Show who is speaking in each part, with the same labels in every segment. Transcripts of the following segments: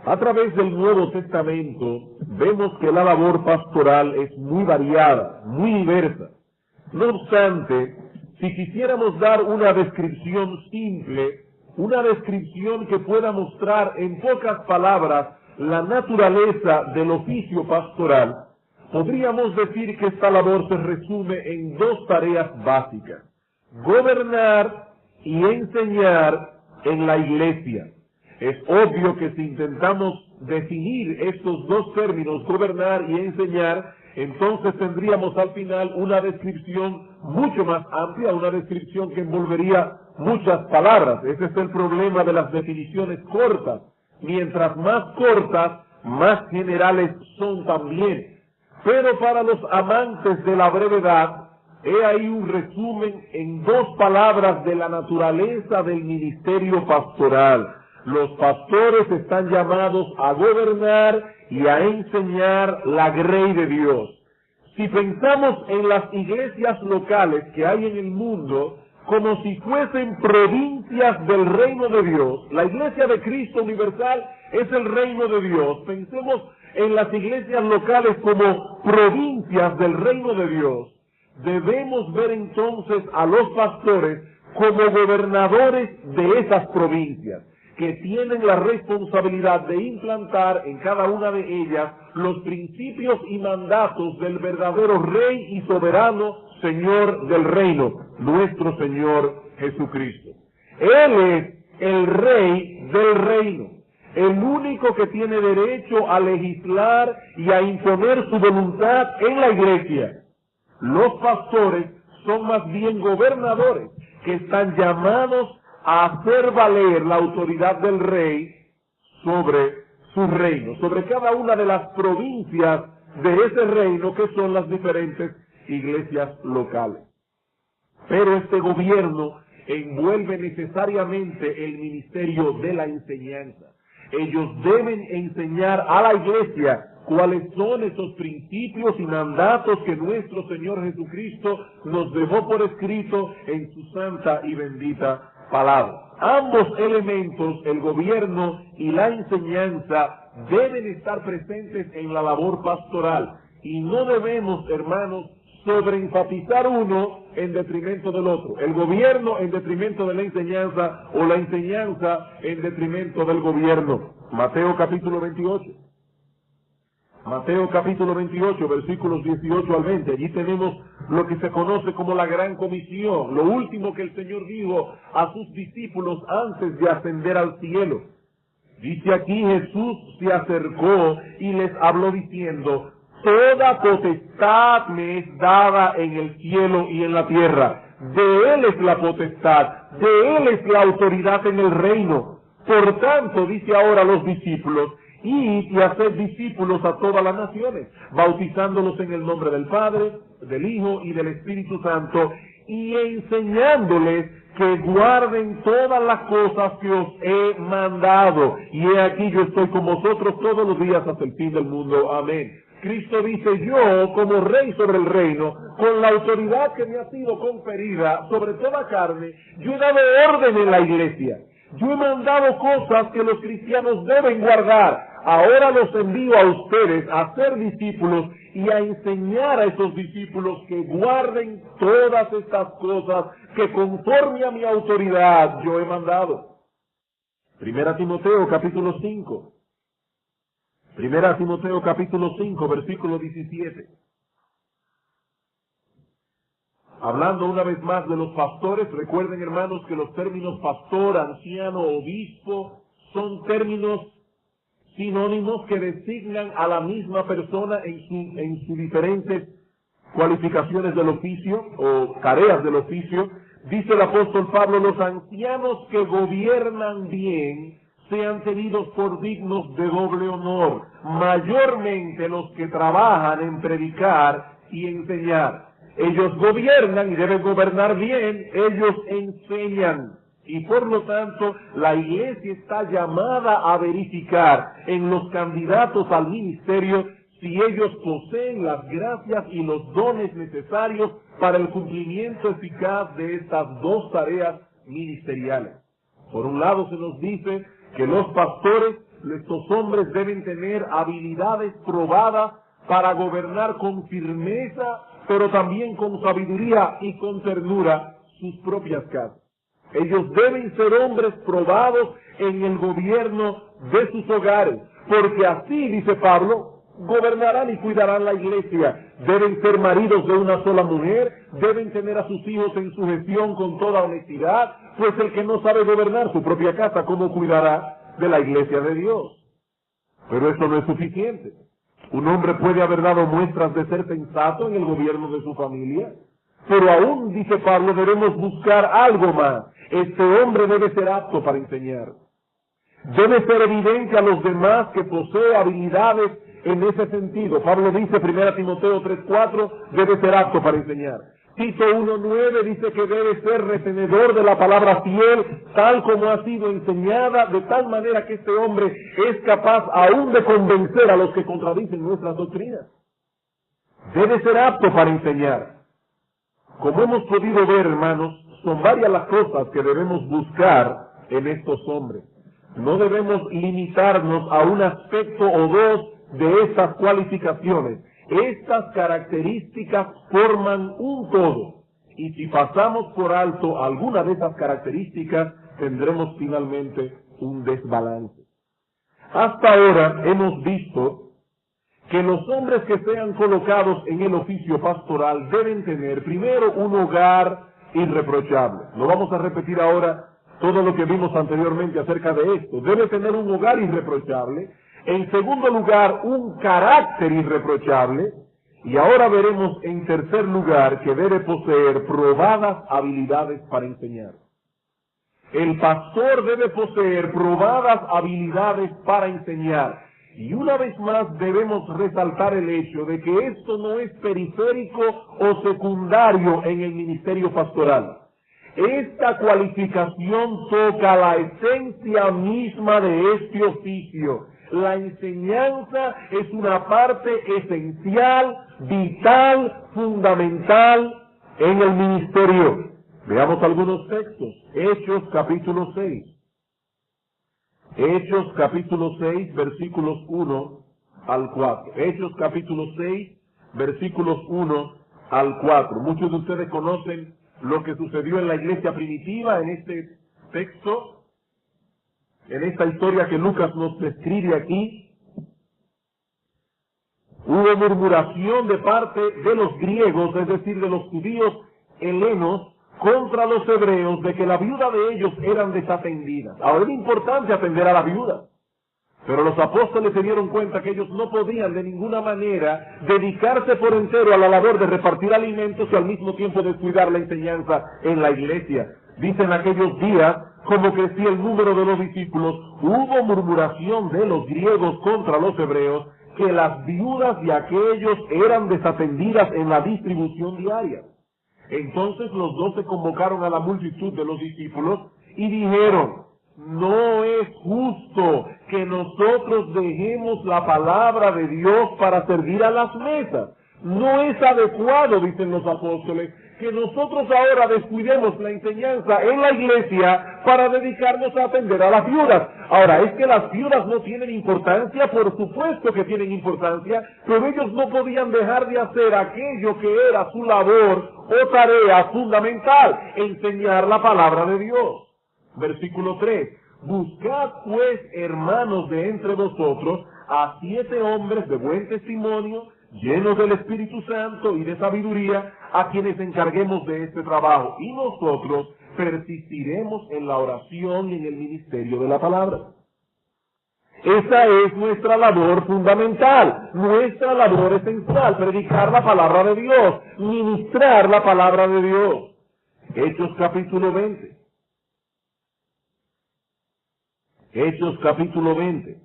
Speaker 1: A través del Nuevo Testamento vemos que la labor pastoral es muy variada, muy diversa. No obstante, si quisiéramos dar una descripción simple, una descripción que pueda mostrar en pocas palabras la naturaleza del oficio pastoral, podríamos decir que esta labor se resume en dos tareas básicas: gobernar y enseñar en la iglesia. Es obvio que si intentamos definir estos dos términos, gobernar y enseñar, entonces tendríamos al final una descripción mucho más amplia, una descripción que envolvería muchas palabras. Ese es el problema de las definiciones cortas. Mientras más cortas, más generales son también. Pero para los amantes de la brevedad, he ahí un resumen en dos palabras de la naturaleza del ministerio pastoral. Los pastores están llamados a gobernar y a enseñar la grey de Dios. Si pensamos en las iglesias locales que hay en el mundo como si fuesen provincias del reino de Dios, la iglesia de Cristo universal es el reino de Dios. Pensemos en las iglesias locales como provincias del reino de Dios. Debemos ver entonces a los pastores como gobernadores de esas provincias, que tienen la responsabilidad de implantar en cada una de ellas los principios y mandatos del verdadero Rey y soberano Señor del reino, nuestro Señor Jesucristo. Él es el Rey del reino, el único que tiene derecho a legislar y a imponer su voluntad en la iglesia. Los pastores son más bien gobernadores que están llamados a hacer valer la autoridad del rey sobre su reino, sobre cada una de las provincias de ese reino que son las diferentes iglesias locales. Pero este gobierno envuelve necesariamente el ministerio de la enseñanza. Ellos deben enseñar a la iglesia cuáles son esos principios y mandatos que nuestro Señor Jesucristo nos dejó por escrito en su santa y bendita palabra. Ambos elementos, el gobierno y la enseñanza, deben estar presentes en la labor pastoral y no debemos, hermanos, sobreenfatizar uno en detrimento del otro, el gobierno en detrimento de la enseñanza o la enseñanza en detrimento del gobierno. Mateo capítulo 28. Mateo capítulo 28, versículos 18 al 20. Allí tenemos lo que se conoce como la gran comisión, lo último que el Señor dijo a sus discípulos antes de ascender al cielo. Dice aquí: Jesús se acercó y les habló diciendo: toda potestad me es dada en el cielo y en la tierra. De Él es la potestad, de Él es la autoridad en el reino. Por tanto, dice ahora a los discípulos: id y haced discípulos a todas las naciones, bautizándolos en el nombre del Padre, del Hijo y del Espíritu Santo, y enseñándoles que guarden todas las cosas que os he mandado. Y he aquí, yo estoy con vosotros todos los días hasta el fin del mundo. Amén. Cristo dice: yo, como rey sobre el reino, con la autoridad que me ha sido conferida sobre toda carne, yo he dado orden en la iglesia. Yo he mandado cosas que los cristianos deben guardar. Ahora los envío a ustedes a ser discípulos y a enseñar a esos discípulos que guarden todas estas cosas que conforme a mi autoridad yo he mandado. Primera Timoteo capítulo 5. Primera Timoteo capítulo 5, versículo 17. Hablando una vez más de los pastores, recuerden, hermanos, que los términos pastor, anciano, obispo son términos sinónimos que designan a la misma persona en sus diferentes cualificaciones del oficio o tareas del oficio. Dice el apóstol Pablo: los ancianos que gobiernan bien sean tenidos por dignos de doble honor, mayormente los que trabajan en predicar y enseñar. Ellos gobiernan y deben gobernar bien, ellos enseñan. Y por lo tanto, la iglesia está llamada a verificar en los candidatos al ministerio si ellos poseen las gracias y los dones necesarios para el cumplimiento eficaz de estas dos tareas ministeriales. Por un lado se nos dice que los pastores Estos hombres deben tener habilidades probadas para gobernar con firmeza, pero también con sabiduría y con ternura sus propias casas. Ellos deben ser hombres probados en el gobierno de sus hogares, porque así, dice Pablo, gobernarán y cuidarán la iglesia. Deben ser maridos de una sola mujer, deben tener a sus hijos en sujeción con toda honestidad, pues el que no sabe gobernar su propia casa, ¿cómo cuidará de la iglesia de Dios? Pero eso no es suficiente. Un hombre puede haber dado muestras de ser sensato en el gobierno de su familia, pero aún, dice Pablo, debemos buscar algo más. Este hombre debe ser apto para enseñar. Debe ser evidente a los demás que posee habilidades en ese sentido. Pablo dice, 1 Timoteo 3:4, debe ser apto para enseñar. Tito 1:9 dice que debe ser retenedor de la palabra fiel, tal como ha sido enseñada, de tal manera que este hombre es capaz aún de convencer a los que contradicen nuestras doctrinas. Debe ser apto para enseñar. Como hemos podido ver, hermanos, son varias las cosas que debemos buscar en estos hombres. No debemos limitarnos a un aspecto o dos de estas cualificaciones. Estas características forman un todo, y si pasamos por alto alguna de esas características, tendremos finalmente un desbalance. Hasta ahora hemos visto que los hombres que sean colocados en el oficio pastoral deben tener primero un hogar irreprochable. No vamos a repetir ahora todo lo que vimos anteriormente acerca de esto. Debe tener un hogar irreprochable. En segundo lugar, un carácter irreprochable. Y ahora veremos en tercer lugar que debe poseer probadas habilidades para enseñar. El pastor debe poseer probadas habilidades para enseñar. Y una vez más debemos resaltar el hecho de que esto no es periférico o secundario en el ministerio pastoral. Esta cualificación toca la esencia misma de este oficio. La enseñanza es una parte esencial, vital, fundamental en el ministerio. Veamos algunos textos. Hechos capítulo 6. Hechos capítulo 6, versículos 1 al 4. Hechos capítulo 6, versículos 1 al 4. Muchos de ustedes conocen lo que sucedió en la iglesia primitiva en este texto, en esta historia que Lucas nos describe aquí. Hubo murmuración de parte de los griegos, es decir, de los judíos helenos, contra los hebreos, de que la viuda de ellos eran desatendidas. Ahora es importante atender a la viuda, pero los apóstoles se dieron cuenta que ellos no podían de ninguna manera dedicarse por entero a la labor de repartir alimentos y al mismo tiempo descuidar la enseñanza en la iglesia. Dicen aquellos días, como crecía el número de los discípulos, hubo murmuración de los griegos contra los hebreos, que las viudas de aquellos eran desatendidas en la distribución diaria. Entonces los 12 convocaron a la multitud de los discípulos y dijeron, no es justo que nosotros dejemos la palabra de Dios para servir a las mesas. No es adecuado, dicen los apóstoles, que nosotros ahora descuidemos la enseñanza en la iglesia para dedicarnos a atender a las viudas. Ahora, es que las viudas no tienen importancia, por supuesto que tienen importancia, pero ellos no podían dejar de hacer aquello que era su labor o tarea fundamental, enseñar la palabra de Dios. Versículo 3. Buscad pues, hermanos de entre vosotros, a 7 hombres de buen testimonio, llenos del Espíritu Santo y de sabiduría, a quienes encarguemos de este trabajo, y nosotros persistiremos en la oración y en el ministerio de la palabra. Esa es nuestra labor fundamental, nuestra labor esencial, predicar la palabra de Dios, ministrar la palabra de Dios. Hechos capítulo 20. Hechos capítulo 20.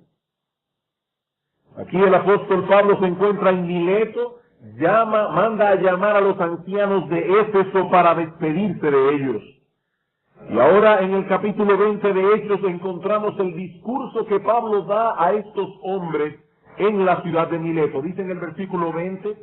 Speaker 1: Aquí el apóstol Pablo se encuentra en Mileto, manda a llamar a los ancianos de Éfeso para despedirse de ellos. Y ahora en el capítulo 20 de Hechos encontramos el discurso que Pablo da a estos hombres en la ciudad de Mileto. Dice en el versículo 20,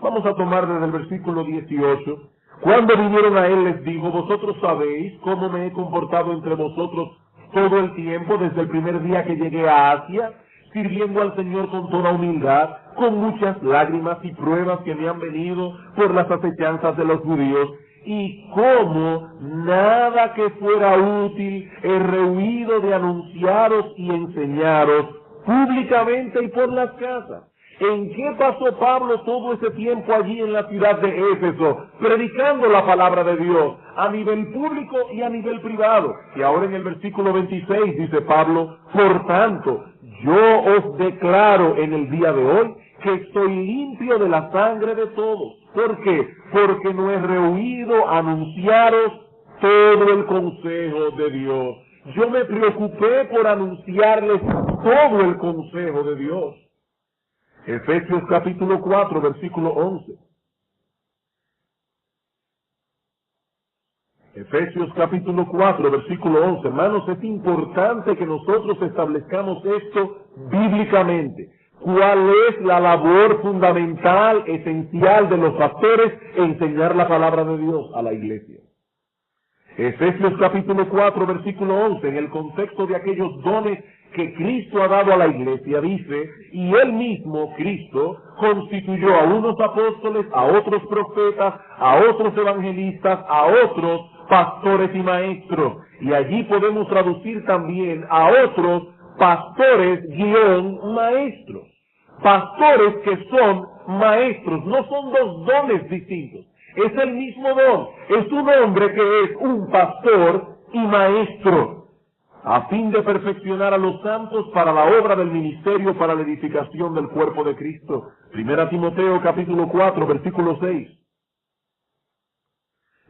Speaker 1: vamos a tomar desde el versículo 18, cuando vinieron a él les dijo, vosotros sabéis cómo me he comportado entre vosotros todo el tiempo, desde el primer día que llegué a Asia, sirviendo al Señor con toda humildad, con muchas lágrimas y pruebas que me han venido por las acechanzas de los judíos, y como nada que fuera útil he rehuido de anunciaros y enseñaros públicamente y por las casas. ¿En qué pasó Pablo todo ese tiempo allí en la ciudad de Éfeso, predicando la palabra de Dios a nivel público y a nivel privado? Y ahora en el versículo 26 dice Pablo: por tanto, yo os declaro en el día de hoy que estoy limpio de la sangre de todos. ¿Por qué? Porque no he rehuido anunciaros todo el consejo de Dios. Yo me preocupé por anunciarles todo el consejo de Dios. Efesios capítulo 4, versículo 11. Efesios capítulo 4, versículo 11. Hermanos, es importante que nosotros establezcamos esto bíblicamente. ¿Cuál es la labor fundamental, esencial de los pastores? Enseñar la palabra de Dios a la iglesia. Efesios capítulo 4, versículo 11, en el contexto de aquellos dones que Cristo ha dado a la iglesia, dice: y él mismo, Cristo, constituyó a unos apóstoles, a otros profetas, a otros evangelistas, a otros pastores y maestros. Y allí podemos traducir también a otros pastores maestros. Pastores que son maestros, no son dos dones distintos. Es el mismo don, es un hombre que es un pastor y maestro, a fin de perfeccionar a los santos para la obra del ministerio, para la edificación del cuerpo de Cristo. Primera Timoteo capítulo 4, versículo 6.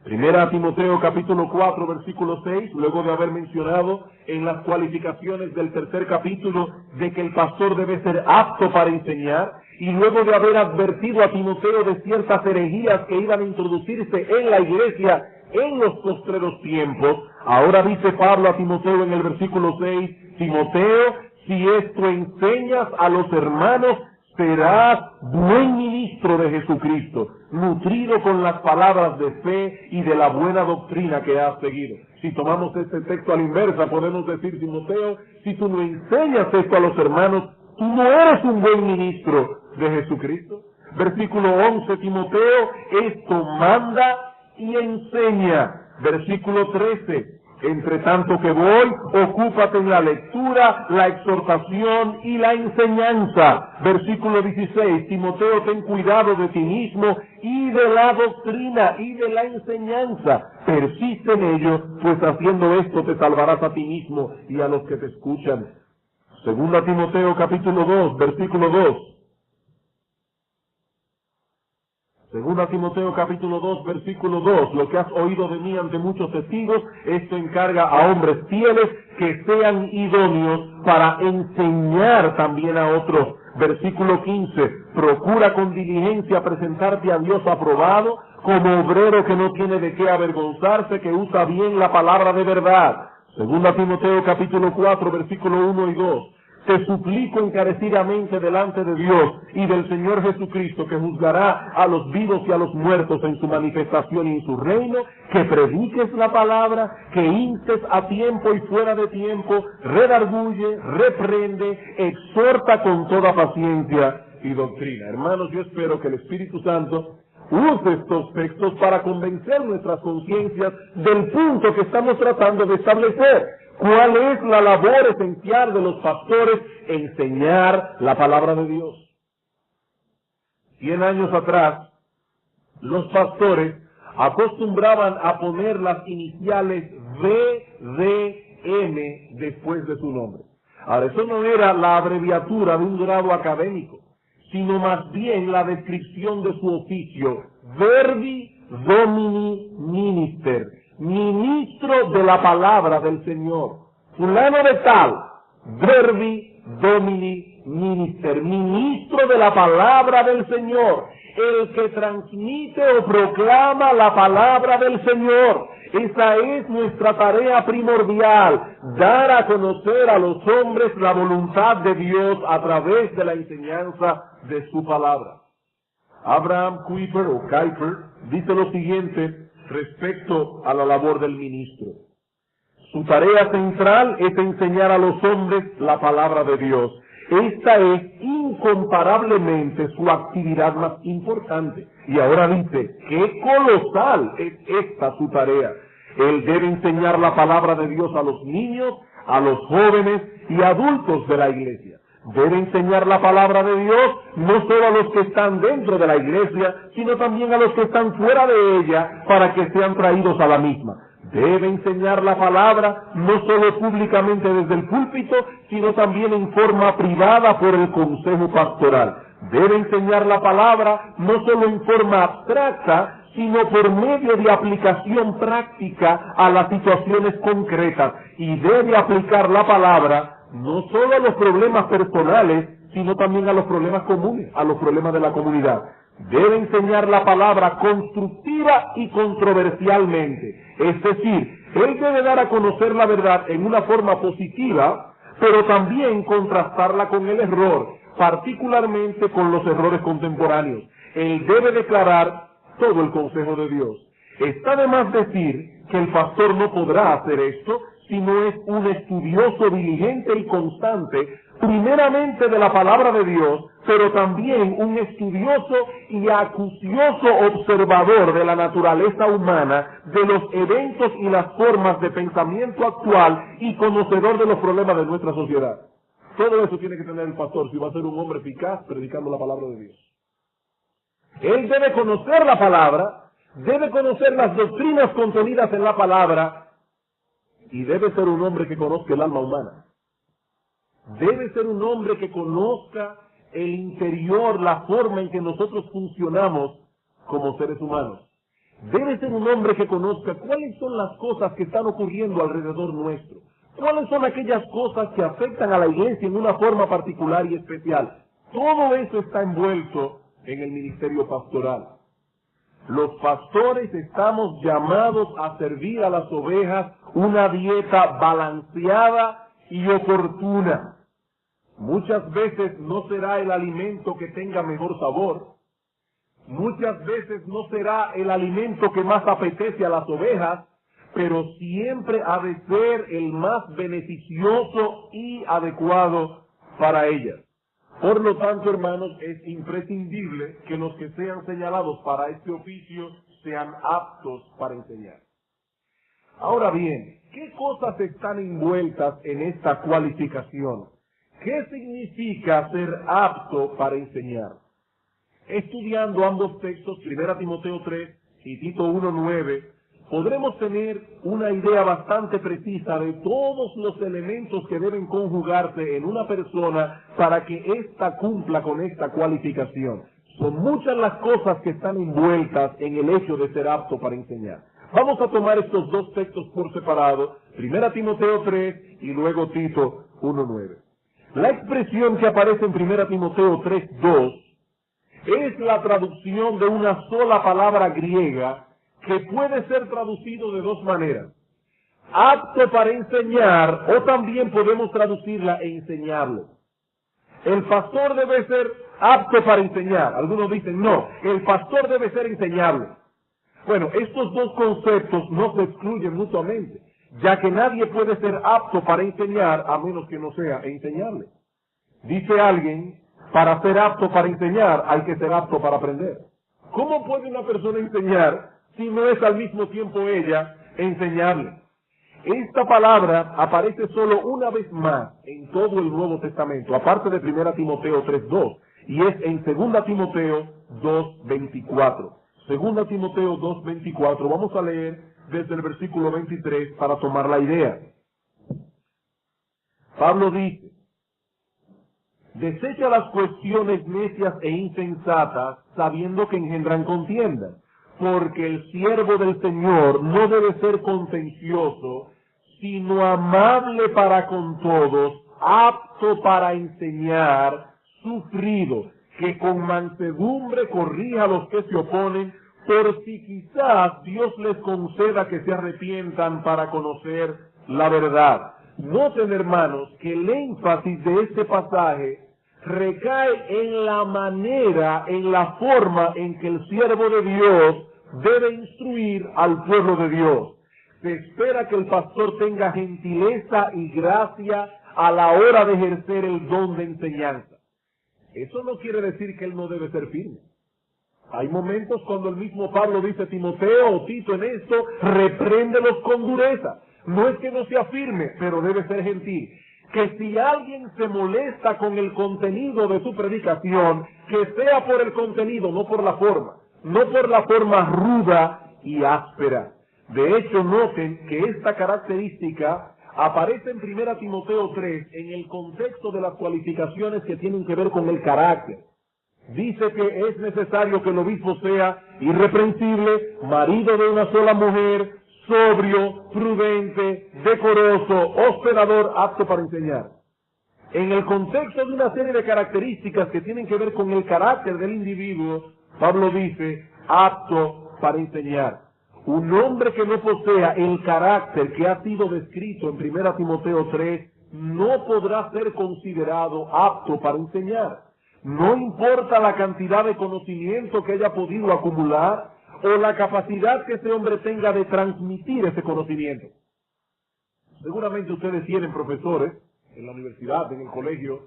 Speaker 1: Primera Timoteo capítulo 4, versículo 6, luego de haber mencionado en las cualificaciones del tercer capítulo de que el pastor debe ser apto para enseñar, y luego de haber advertido a Timoteo de ciertas herejías que iban a introducirse en la iglesia en los postreros tiempos, ahora dice Pablo a Timoteo en el versículo 6, Timoteo, si esto enseñas a los hermanos, serás buen ministro de Jesucristo, nutrido con las palabras de fe y de la buena doctrina que has seguido. Si tomamos este texto a la inversa, podemos decir: Timoteo, si tú no enseñas esto a los hermanos, tú no eres un buen ministro de Jesucristo. Versículo 11, Timoteo, esto manda y enseña. Versículo 13, entre tanto que voy, ocúpate en la lectura, la exhortación y la enseñanza. Versículo 16, Timoteo, ten cuidado de ti mismo y de la doctrina y de la enseñanza. Persiste en ello, pues haciendo esto te salvarás a ti mismo y a los que te escuchan. Segunda Timoteo capítulo 2, versículo 2. Segunda Timoteo capítulo 2, versículo 2, lo que has oído de mí ante muchos testigos, esto encarga a hombres fieles que sean idóneos para enseñar también a otros. Versículo 15, procura con diligencia presentarte a Dios aprobado, como obrero que no tiene de qué avergonzarse, que usa bien la palabra de verdad. Segunda Timoteo capítulo 4, versículo 1 y 2. Te suplico encarecidamente delante de Dios y del Señor Jesucristo, que juzgará a los vivos y a los muertos en su manifestación y en su reino, que prediques la palabra, que instes a tiempo y fuera de tiempo, redarguye, reprende, exhorta con toda paciencia y doctrina. Hermanos, yo espero que el Espíritu Santo use estos textos para convencer nuestras conciencias del punto que estamos tratando de establecer. ¿Cuál es la labor esencial de los pastores? Enseñar la palabra de Dios. 100 años atrás, los pastores acostumbraban a poner las iniciales VDM después de su nombre. Ahora, eso no era la abreviatura de un grado académico, sino más bien la descripción de su oficio: Verbi Domini Minister, ministro de la palabra del Señor. Fulano de tal, Verbi Domini Minister, ministro de la palabra del Señor, el que transmite o proclama la palabra del Señor. Esa es nuestra tarea primordial, dar a conocer a los hombres la voluntad de Dios a través de la enseñanza de su palabra. Abraham Kuyper dice lo siguiente respecto a la labor del ministro: Su tarea central es enseñar a los hombres la palabra de Dios. Esta es incomparablemente su actividad más importante. Y ahora dice, qué colosal es esta su tarea. Él debe enseñar la palabra de Dios a los niños, a los jóvenes y adultos de la iglesia. Debe enseñar la palabra de Dios no solo a los que están dentro de la iglesia, sino también a los que están fuera de ella, para que sean traídos a la misma. Debe enseñar la palabra no solo públicamente desde el púlpito, sino también en forma privada por el consejo pastoral. Debe enseñar la palabra no solo en forma abstracta, sino por medio de aplicación práctica a las situaciones concretas. Y debe aplicar la palabra no solo a los problemas personales, sino también a los problemas comunes, a los problemas de la comunidad. Debe enseñar la palabra constructiva y controversialmente. Es decir, él debe dar a conocer la verdad en una forma positiva, pero también contrastarla con el error, particularmente con los errores contemporáneos. Él debe declarar todo el consejo de Dios. Está de más decir que el pastor no podrá hacer esto si no es un estudioso diligente y constante, primeramente de la palabra de Dios, pero también un estudioso y acucioso observador de la naturaleza humana, de los eventos y las formas de pensamiento actual y conocedor de los problemas de nuestra sociedad. Todo eso tiene que tener el pastor si va a ser un hombre eficaz predicando la palabra de Dios. Él debe conocer la palabra, debe conocer las doctrinas contenidas en la palabra y debe ser un hombre que conozca el alma humana. Debe ser un hombre que conozca el interior, la forma en que nosotros funcionamos como seres humanos. Debe ser un hombre que conozca cuáles son las cosas que están ocurriendo alrededor nuestro. Cuáles son aquellas cosas que afectan a la iglesia en una forma particular y especial. Todo eso está envuelto en el ministerio pastoral. Los pastores estamos llamados a servir a las ovejas una dieta balanceada y oportuna. Muchas veces no será el alimento que tenga mejor sabor. Muchas veces no será el alimento que más apetece a las ovejas, pero siempre ha de ser el más beneficioso y adecuado para ellas. Por lo tanto, hermanos, es imprescindible que los que sean señalados para este oficio sean aptos para enseñar. Ahora bien, ¿qué cosas están envueltas en esta cualificación? ¿Qué significa ser apto para enseñar? Estudiando ambos textos, 1 Timoteo 3 y Tito 1:9, podremos tener una idea bastante precisa de todos los elementos que deben conjugarse en una persona para que ésta cumpla con esta cualificación. Son muchas las cosas que están envueltas en el hecho de ser apto para enseñar. Vamos a tomar estos dos textos por separado, 1 Timoteo 3 y luego Tito 1:9. La expresión que aparece en 1 Timoteo 3:2 es la traducción de una sola palabra griega que puede ser traducido de dos maneras. Apto para enseñar, o también podemos traducirla e enseñarlo. El pastor debe ser apto para enseñar. Algunos dicen, no, el pastor debe ser enseñable. Bueno, estos dos conceptos no se excluyen mutuamente, ya que nadie puede ser apto para enseñar a menos que no sea enseñable. Dice alguien, para ser apto para enseñar hay que ser apto para aprender. ¿Cómo puede una persona enseñar si no es al mismo tiempo ella enseñarle? Esta palabra aparece solo una vez más en todo el Nuevo Testamento, aparte de 1 Timoteo 3:2, y es en 2 Timoteo 2:24. 2 Timoteo 2:24, vamos a leer desde el versículo 23 para tomar la idea. Pablo dice, desecha las cuestiones necias e insensatas, sabiendo que engendran contiendas, porque el siervo del Señor no debe ser contencioso, sino amable para con todos, apto para enseñar, sufrido, que con mansedumbre corrija a los que se oponen, por si quizás Dios les conceda que se arrepientan para conocer la verdad. Noten, hermanos, que el énfasis de este pasaje recae en la manera, en la forma en que el siervo de Dios debe instruir al pueblo de Dios. se espera que el pastor tenga gentileza y gracia a la hora de ejercer el don de enseñanza. Eso no quiere decir que él no debe ser firme. Hay momentos cuando el mismo Pablo dice: Timoteo o Tito, en esto, repréndelos con dureza. No es que no sea firme, pero debe ser gentil. Que si alguien se molesta con el contenido de su predicación, que sea por el contenido, no por la forma. No por la forma ruda y áspera. De hecho, noten que esta característica aparece en 1 Timoteo 3 en el contexto de las cualificaciones que tienen que ver con el carácter. Dice que es necesario que el obispo sea irreprensible, marido de una sola mujer, sobrio, prudente, decoroso, hospedador, apto para enseñar. En el contexto de una serie de características que tienen que ver con el carácter del individuo, Pablo dice: apto para enseñar. Un hombre que no posea el carácter que ha sido descrito en 1 Timoteo 3 no podrá ser considerado apto para enseñar. No importa la cantidad de conocimiento que haya podido acumular o la capacidad que ese hombre tenga de transmitir ese conocimiento. Seguramente ustedes tienen profesores en la universidad, en el colegio,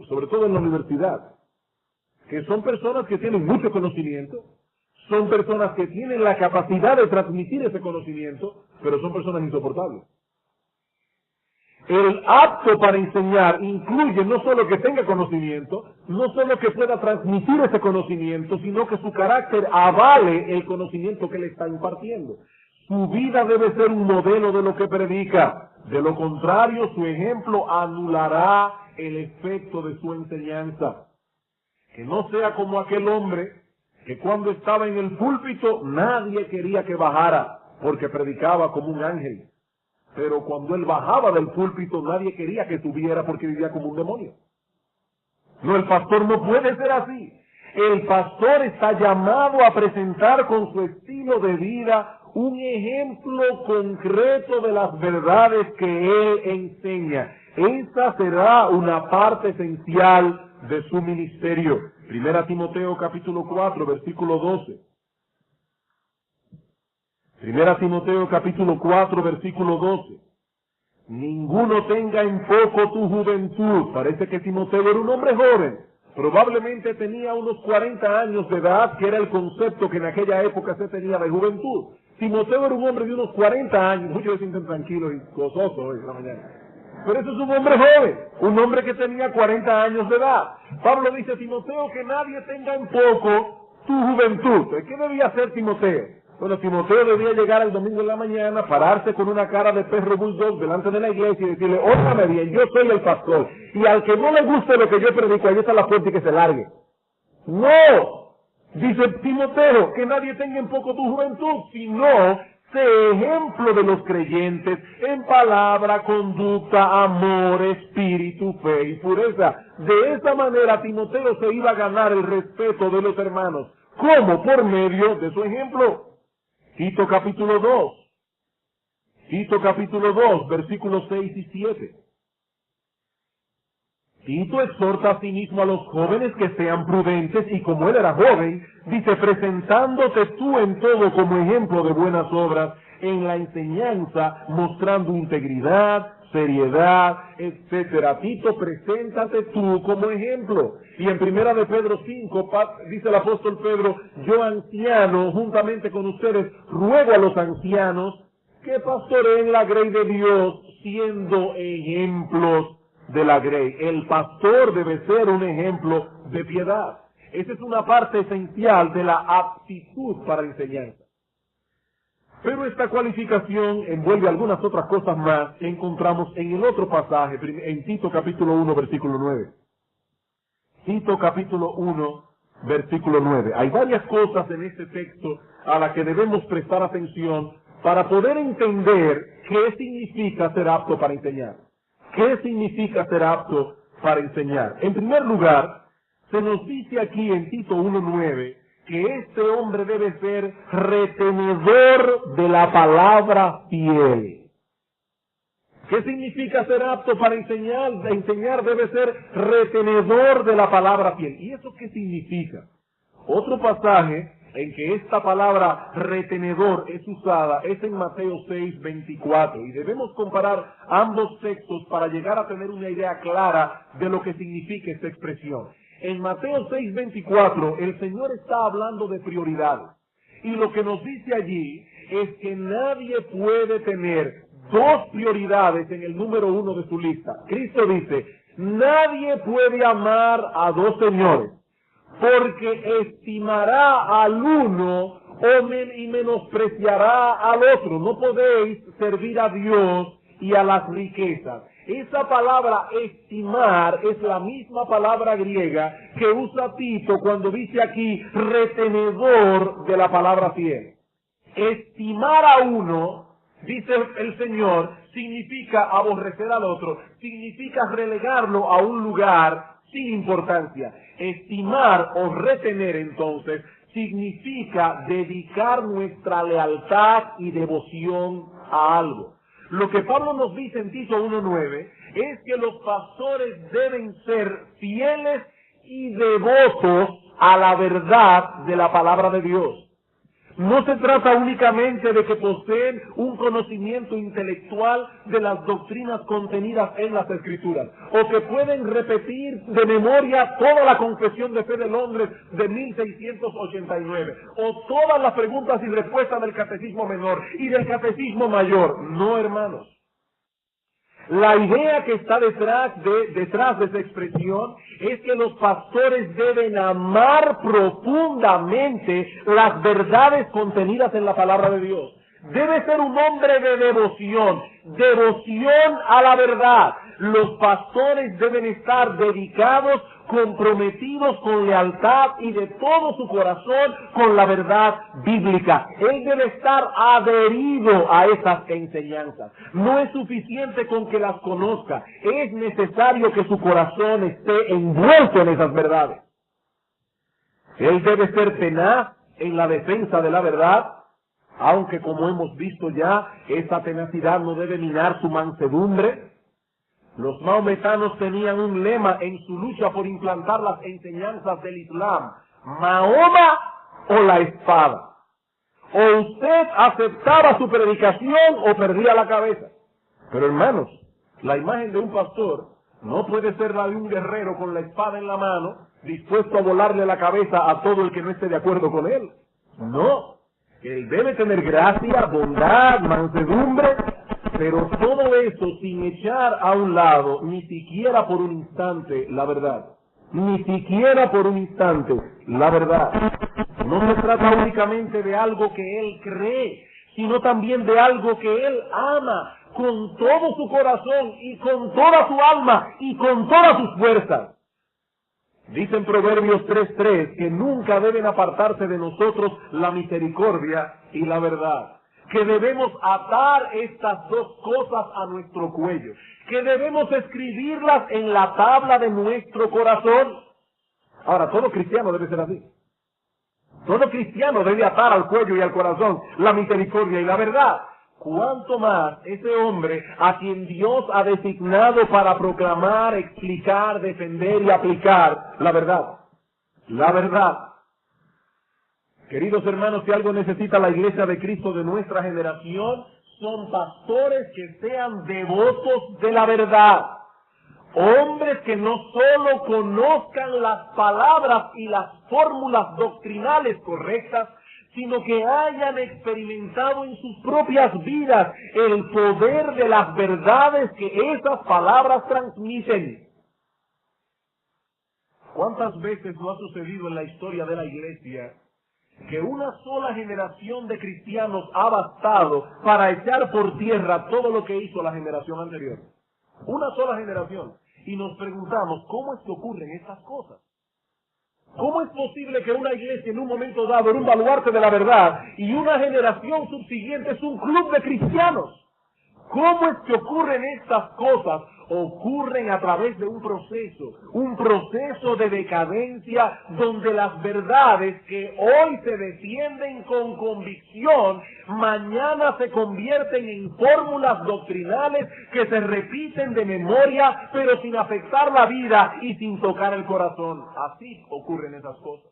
Speaker 1: sobre todo en la universidad, que son personas que tienen mucho conocimiento, son personas que tienen la capacidad de transmitir ese conocimiento, pero son personas insoportables. El apto para enseñar incluye no solo que tenga conocimiento, no solo que pueda transmitir ese conocimiento, sino que su carácter avale el conocimiento que le está impartiendo. Su vida debe ser un modelo de lo que predica. De lo contrario, su ejemplo anulará el efecto de su enseñanza. Que no sea como aquel hombre que cuando estaba en el púlpito nadie quería que bajara porque predicaba como un ángel. Pero cuando él bajaba del púlpito nadie quería que subiera porque vivía como un demonio. No, el pastor no puede ser así. El pastor está llamado a presentar con su estilo de vida un ejemplo concreto de las verdades que él enseña. Esa será una parte esencial de su ministerio. 1 Timoteo capítulo 4, versículo 12. 1 Timoteo capítulo 4, versículo 12. Ninguno tenga en poco tu juventud. Parece que Timoteo era un hombre joven. Probablemente tenía unos 40 años de edad, que era el concepto que en aquella época se tenía de juventud. Timoteo era un hombre de unos 40 años. Muchos se sienten tranquilos y gozosos hoy en la mañana. Pero eso es un hombre joven, un hombre que tenía 40 años de edad. Pablo dice a Timoteo que nadie tenga en poco tu juventud. ¿Qué debía hacer Timoteo? Bueno, Timoteo debía llegar el domingo en la mañana, pararse con una cara de perro bulldog delante de la iglesia y decirle: óigame bien, yo soy el pastor, y al que no le guste lo que yo predico, ahí está la puerta y que se largue. ¡No! Dice Timoteo, que nadie tenga en poco tu juventud, sino sé ejemplo de los creyentes en palabra, conducta, amor, espíritu, fe y pureza. De esa manera Timoteo se iba a ganar el respeto de los hermanos. ¿Cómo? Por medio de su ejemplo. Tito capítulo 2. Tito capítulo 2, versículos 6 y 7. Tito exhorta a sí mismo a los jóvenes que sean prudentes, y como él era joven, dice: presentándote tú en todo como ejemplo de buenas obras, en la enseñanza, mostrando integridad, seriedad, etcétera. Tito, preséntate tú como ejemplo. Y en 1 de Pedro 5, dice el apóstol Pedro: yo anciano, juntamente con ustedes, ruego a los ancianos que pastoreen la grey de Dios, siendo ejemplos de la grey. El pastor debe ser un ejemplo de piedad. Esa es una parte esencial de la aptitud para enseñanza. Pero esta cualificación envuelve algunas otras cosas más que encontramos en el otro pasaje, en Tito capítulo 1, versículo 9. Tito capítulo 1, versículo 9. Hay varias cosas en este texto a las que debemos prestar atención para poder entender qué significa ser apto para enseñar. ¿Qué significa ser apto para enseñar? En primer lugar, se nos dice aquí en Tito 1:9 que este hombre debe ser retenedor de la palabra fiel. ¿Qué significa ser apto para enseñar? Enseñar debe ser retenedor de la palabra fiel. ¿Y eso qué significa? Otro pasaje en que esta palabra retenedor es usada es en Mateo 6:24, y debemos comparar ambos textos para llegar a tener una idea clara de lo que significa esta expresión. En Mateo 6:24 el Señor está hablando de prioridades, y lo que nos dice allí es que nadie puede tener dos prioridades en el número uno de su lista. Cristo dice, nadie puede amar a dos señores, porque estimará al uno y menospreciará al otro. No podéis servir a Dios y a las riquezas. Esa palabra estimar es la misma palabra griega que usa Tito cuando dice aquí retenedor de la palabra fiel. Estimar a uno, dice el Señor, significa aborrecer al otro, significa relegarlo a un lugar sin importancia. Estimar o retener, entonces, significa dedicar nuestra lealtad y devoción a algo. Lo que Pablo nos dice en Tito 1:9 es que los pastores deben ser fieles y devotos a la verdad de la palabra de Dios. No se trata únicamente de que poseen un conocimiento intelectual de las doctrinas contenidas en las Escrituras, o que pueden repetir de memoria toda la confesión de fe de Londres de 1689, o todas las preguntas y respuestas del Catecismo Menor y del Catecismo Mayor. No, hermanos. La idea que está detrás de esa expresión es que los pastores deben amar profundamente las verdades contenidas en la palabra de Dios. Debe ser un hombre de devoción a la verdad. Los pastores deben estar dedicados, comprometidos con lealtad y de todo su corazón con la verdad bíblica. Él debe estar adherido a esas enseñanzas. No es suficiente con que las conozca, es necesario que su corazón esté envuelto en esas verdades. Él debe ser tenaz en la defensa de la verdad, aunque como hemos visto ya, esa tenacidad no debe minar su mansedumbre. Los maometanos tenían un lema en su lucha por implantar las enseñanzas del Islam: Mahoma o la espada. O usted aceptaba su predicación o perdía la cabeza. Pero hermanos, la imagen de un pastor no puede ser la de un guerrero con la espada en la mano, dispuesto a volarle la cabeza a todo el que no esté de acuerdo con él. No. Él debe tener gracia, bondad, mansedumbre, pero todo eso sin echar a un lado, ni siquiera por un instante, la verdad. Ni siquiera por un instante, la verdad. No se trata únicamente de algo que él cree, sino también de algo que él ama con todo su corazón y con toda su alma y con todas sus fuerzas. Dice en Proverbios 3:3 que nunca deben apartarse de nosotros la misericordia y la verdad. Que debemos atar estas dos cosas a nuestro cuello. Que debemos escribirlas en la tabla de nuestro corazón. Ahora, todo cristiano debe ser así. Todo cristiano debe atar al cuello y al corazón la misericordia y la verdad. ¿Cuánto más ese hombre a quien Dios ha designado para proclamar, explicar, defender y aplicar la verdad? La verdad. Queridos hermanos, si algo necesita la Iglesia de Cristo de nuestra generación, son pastores que sean devotos de la verdad. Hombres que no solo conozcan las palabras y las fórmulas doctrinales correctas, sino que hayan experimentado en sus propias vidas el poder de las verdades que esas palabras transmiten. ¿Cuántas veces no ha sucedido en la historia de la Iglesia que una sola generación de cristianos ha bastado para echar por tierra todo lo que hizo la generación anterior? Una sola generación. Y nos preguntamos, ¿cómo es que ocurren estas cosas? ¿Cómo es posible que una iglesia en un momento dado era un baluarte de la verdad y una generación subsiguiente es un club de cristianos? ¿Cómo es que ocurren estas cosas? Ocurren a través de un proceso de decadencia donde las verdades que hoy se defienden con convicción, mañana se convierten en fórmulas doctrinales que se repiten de memoria, pero sin afectar la vida y sin tocar el corazón. Así ocurren esas cosas.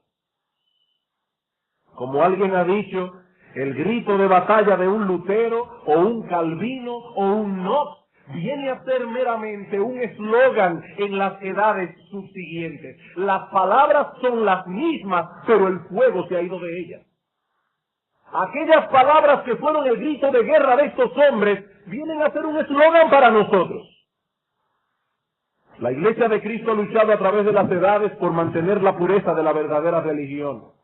Speaker 1: Como alguien ha dicho, el grito de batalla de un Lutero o un Calvino o un Knox viene a ser meramente un eslogan en las edades subsiguientes. Las palabras son las mismas, pero el fuego se ha ido de ellas. Aquellas palabras que fueron el grito de guerra de estos hombres vienen a ser un eslogan para nosotros. La Iglesia de Cristo ha luchado a través de las edades por mantener la pureza de la verdadera religión.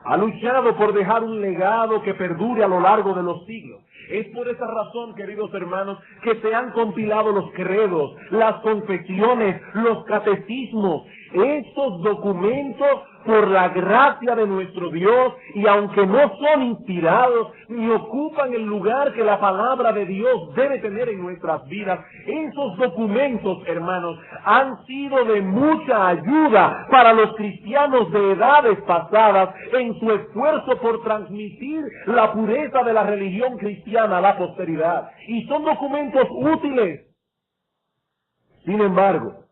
Speaker 1: Ha luchado por dejar un legado que perdure a lo largo de los siglos. Es por esa razón, queridos hermanos, que se han compilado los credos, las confesiones, los catecismos. Estos documentos, por la gracia de nuestro Dios, y aunque no son inspirados, ni ocupan el lugar que la palabra de Dios debe tener en nuestras vidas, esos documentos, hermanos, han sido de mucha ayuda para los cristianos de edades pasadas en su esfuerzo por transmitir la pureza de la religión cristiana a la posteridad. Y son documentos útiles. Sin embargo,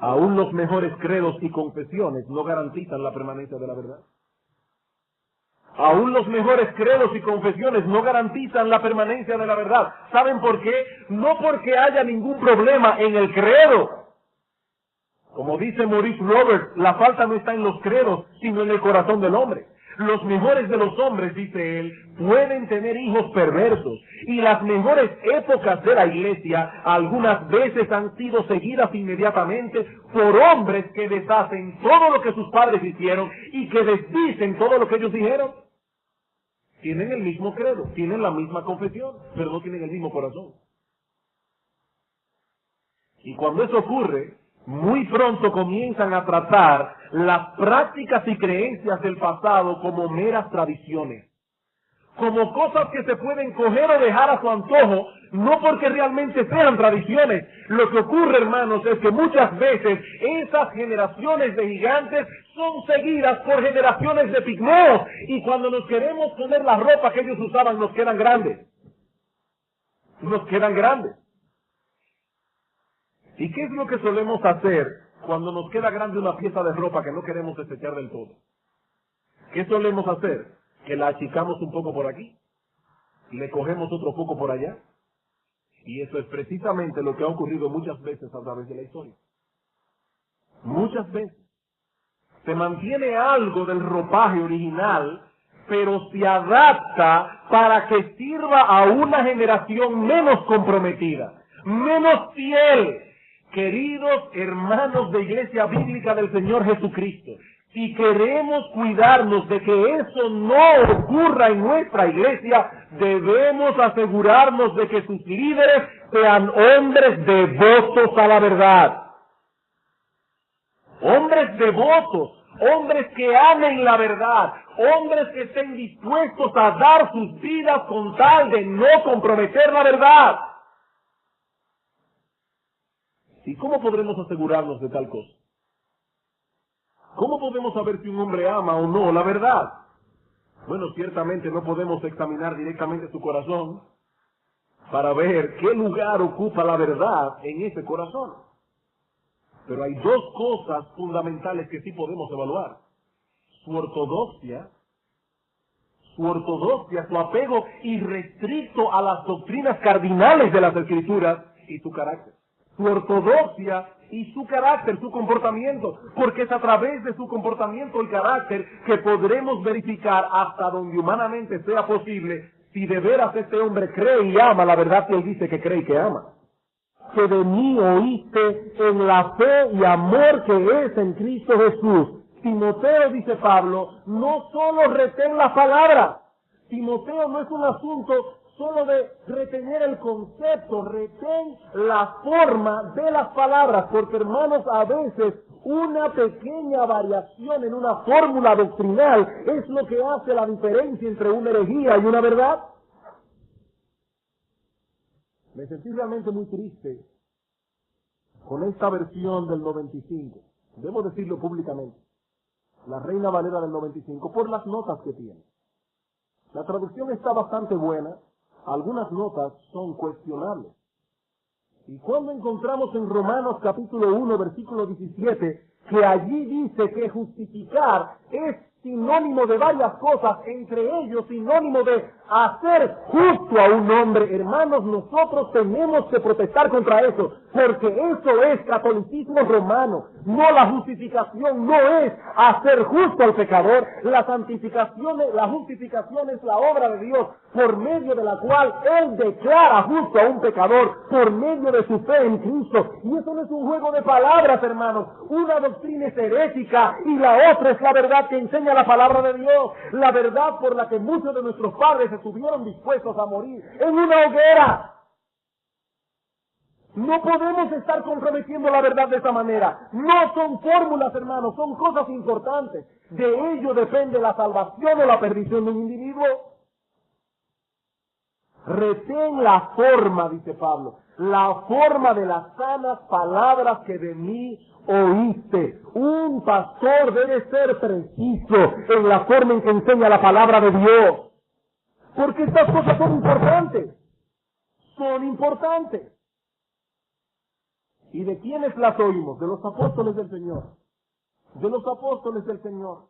Speaker 1: aún los mejores credos y confesiones no garantizan la permanencia de la verdad. Aún los mejores credos y confesiones no garantizan la permanencia de la verdad. ¿Saben por qué? No porque haya ningún problema en el credo. Como dice Maurice Roberts, la falta no está en los credos, sino en el corazón del hombre. Los mejores de los hombres, dice él, pueden tener hijos perversos, y las mejores épocas de la Iglesia algunas veces han sido seguidas inmediatamente por hombres que deshacen todo lo que sus padres hicieron y que desdicen todo lo que ellos dijeron. Tienen el mismo credo, tienen la misma confesión, pero no tienen el mismo corazón. Y cuando eso ocurre, muy pronto comienzan a tratar las prácticas y creencias del pasado como meras tradiciones, como cosas que se pueden coger o dejar a su antojo, no porque realmente sean tradiciones. Lo que ocurre, hermanos, es que muchas veces esas generaciones de gigantes son seguidas por generaciones de pigmeos, y cuando nos queremos poner la ropa que ellos usaban, nos quedan grandes. Nos quedan grandes. ¿Y qué es lo que solemos hacer cuando nos queda grande una pieza de ropa que no queremos desechar del todo? ¿Qué solemos hacer? Que la achicamos un poco por aquí, le cogemos otro poco por allá, y eso es precisamente lo que ha ocurrido muchas veces a través de la historia. Muchas veces se mantiene algo del ropaje original, pero se adapta para que sirva a una generación menos comprometida, menos fiel. Queridos hermanos de Iglesia Bíblica del Señor Jesucristo, si queremos cuidarnos de que eso no ocurra en nuestra iglesia, debemos asegurarnos de que sus líderes sean hombres devotos a la verdad. Hombres devotos, hombres que amen la verdad, hombres que estén dispuestos a dar sus vidas con tal de no comprometer la verdad. ¿Y cómo podremos asegurarnos de tal cosa? ¿Cómo podemos saber si un hombre ama o no la verdad? Bueno, ciertamente no podemos examinar directamente su corazón para ver qué lugar ocupa la verdad en ese corazón. Pero hay dos cosas fundamentales que sí podemos evaluar: su ortodoxia, su apego irrestricto a las doctrinas cardinales de las Escrituras, y su carácter. Su ortodoxia y su carácter, su comportamiento, porque es a través de su comportamiento y carácter que podremos verificar hasta donde humanamente sea posible si de veras este hombre cree y ama la verdad que él dice que cree y que ama. Que de mí oíste en la fe y amor que es en Cristo Jesús. Timoteo, dice Pablo, no solo retén la palabra. Timoteo no es un asunto solo de retener el concepto, retén la forma de las palabras, porque hermanos, a veces una pequeña variación en una fórmula doctrinal es lo que hace la diferencia entre una herejía y una verdad. Me sentí realmente muy triste con esta versión del 95, debo decirlo públicamente, la Reina Valera del 95, por las notas que tiene. La traducción está bastante buena, algunas notas son cuestionables. Y cuando encontramos en Romanos capítulo 1, versículo 17, que allí dice que justificar es
Speaker 2: sinónimo de varias cosas, entre ellos sinónimo de hacer justo a un hombre. Hermanos, nosotros tenemos que protestar contra eso, porque eso es catolicismo romano. No, la justificación no es hacer justo al pecador. La justificación es la obra de Dios, por medio de la cual Él declara justo a un pecador, por medio de su fe en Cristo. Y eso no es un juego de palabras, hermanos. Una doctrina es herética y la otra es la verdad que enseña la palabra de Dios. La verdad por la que muchos de nuestros padres estuvieron dispuestos a morir en una hoguera. No podemos estar comprometiendo la verdad de esa manera. No son fórmulas, hermanos, son cosas importantes. De ello depende la salvación o la perdición de un individuo. Retén la forma, dice Pablo, la forma de las sanas palabras que de mí oíste. Un pastor debe ser preciso en la forma en que enseña la palabra de Dios. Porque estas cosas son importantes. Son importantes. ¿Y de quiénes las oímos? De los apóstoles del Señor. De los apóstoles del Señor.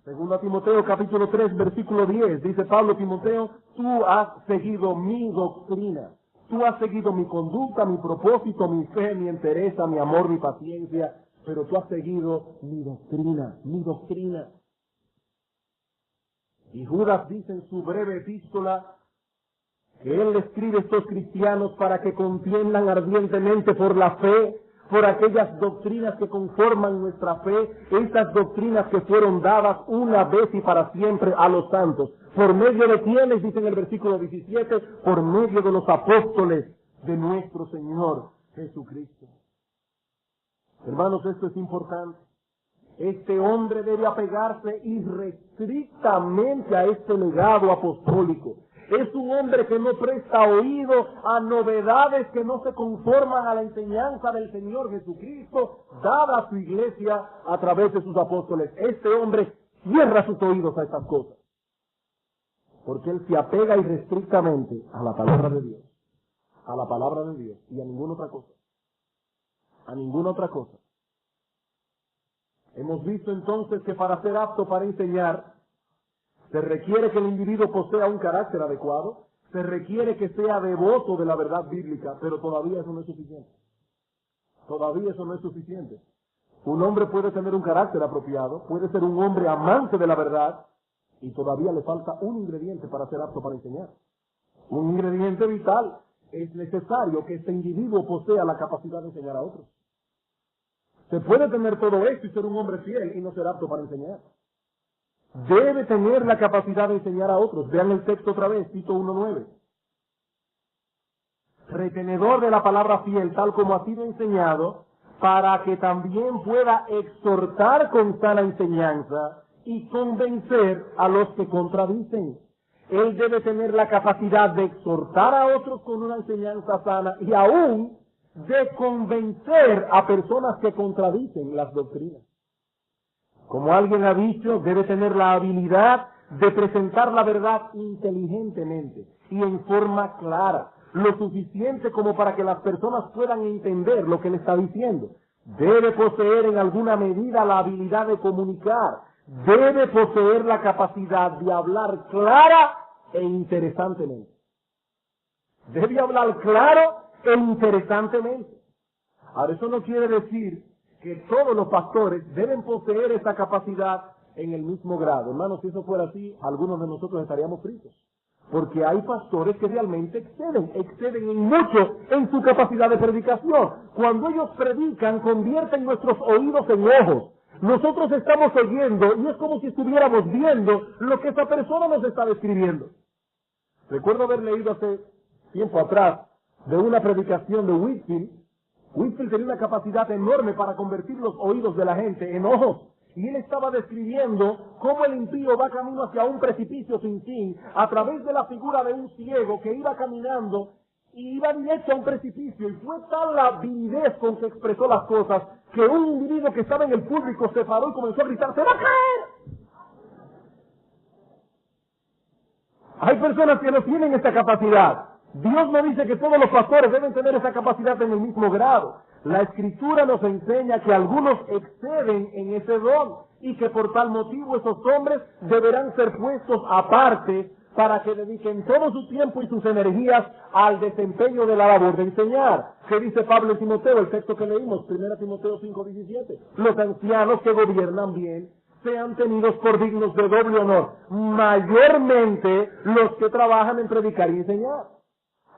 Speaker 2: Segundo a Timoteo capítulo 3 versículo 10, dice Pablo a Timoteo, tú has seguido mi doctrina, tú has seguido mi conducta, mi propósito, mi fe, mi entereza, mi amor, mi paciencia, pero tú has seguido mi doctrina, mi doctrina. Y Judas dice en su breve epístola que él le escribe a estos cristianos para que contiendan ardientemente por la fe, por aquellas doctrinas que conforman nuestra fe, esas doctrinas que fueron dadas una vez y para siempre a los santos. ¿Por medio de quiénes? Dice en el versículo 17, por medio de los apóstoles de nuestro Señor Jesucristo. Hermanos, esto es importante. Este hombre debe apegarse irrestrictamente a este legado apostólico. Es un hombre que no presta oído a novedades que no se conforman a la enseñanza del Señor Jesucristo, dada a su iglesia a través de sus apóstoles. Este hombre cierra sus oídos a estas cosas, porque él se apega irrestrictamente a la palabra de Dios, a la palabra de Dios y a ninguna otra cosa. A ninguna otra cosa. Hemos visto entonces que para ser apto para enseñar, se requiere que el individuo posea un carácter adecuado, se requiere que sea devoto de la verdad bíblica, pero todavía eso no es suficiente. Todavía eso no es suficiente. Un hombre puede tener un carácter apropiado, puede ser un hombre amante de la verdad, y todavía le falta un ingrediente para ser apto para enseñar. Un ingrediente vital. Es necesario que este individuo posea la capacidad de enseñar a otros. Se puede tener todo esto y ser un hombre fiel y no ser apto para enseñar. Debe tener la capacidad de enseñar a otros. Vean el texto otra vez, Tito 1:9. Retenedor de la palabra fiel, tal como ha sido enseñado, para que también pueda exhortar con sana enseñanza y convencer a los que contradicen. Él debe tener la capacidad de exhortar a otros con una enseñanza sana y aún de convencer a personas que contradicen las doctrinas. Como alguien ha dicho, debe tener la habilidad de presentar la verdad inteligentemente y en forma clara, lo suficiente como para que las personas puedan entender lo que le está diciendo. Debe poseer en alguna medida la habilidad de comunicar, debe poseer la capacidad de hablar clara e interesantemente. Debe hablar claro e interesantemente. Ahora, eso no quiere decir que todos los pastores deben poseer esa capacidad en el mismo grado. Hermanos, si eso fuera así, algunos de nosotros estaríamos fritos. Porque hay pastores que realmente exceden en mucho en su capacidad de predicación. Cuando ellos predican, convierten nuestros oídos en ojos. Nosotros estamos oyendo y es como si estuviéramos viendo lo que esa persona nos está describiendo. Recuerdo haber leído hace tiempo atrás de una predicación de Whitefield. Whitefield tenía una capacidad enorme para convertir los oídos de la gente en ojos. Y él estaba describiendo cómo el impío va camino hacia un precipicio sin fin a través de la figura de un ciego que iba caminando y iba directo a un precipicio. Y fue tal la avidez con que expresó las cosas que un individuo que estaba en el público se paró y comenzó a gritar: ¡se va a caer! Hay personas que no tienen esta capacidad. Dios no dice que todos los pastores deben tener esa capacidad en el mismo grado. La Escritura nos enseña que algunos exceden en ese don y que por tal motivo esos hombres deberán ser puestos aparte para que dediquen todo su tiempo y sus energías al desempeño de la labor de enseñar. ¿Qué dice Pablo en Timoteo? El texto que leímos, 1 Timoteo 5:17. Los ancianos que gobiernan bien sean tenidos por dignos de doble honor, mayormente los que trabajan en predicar y enseñar.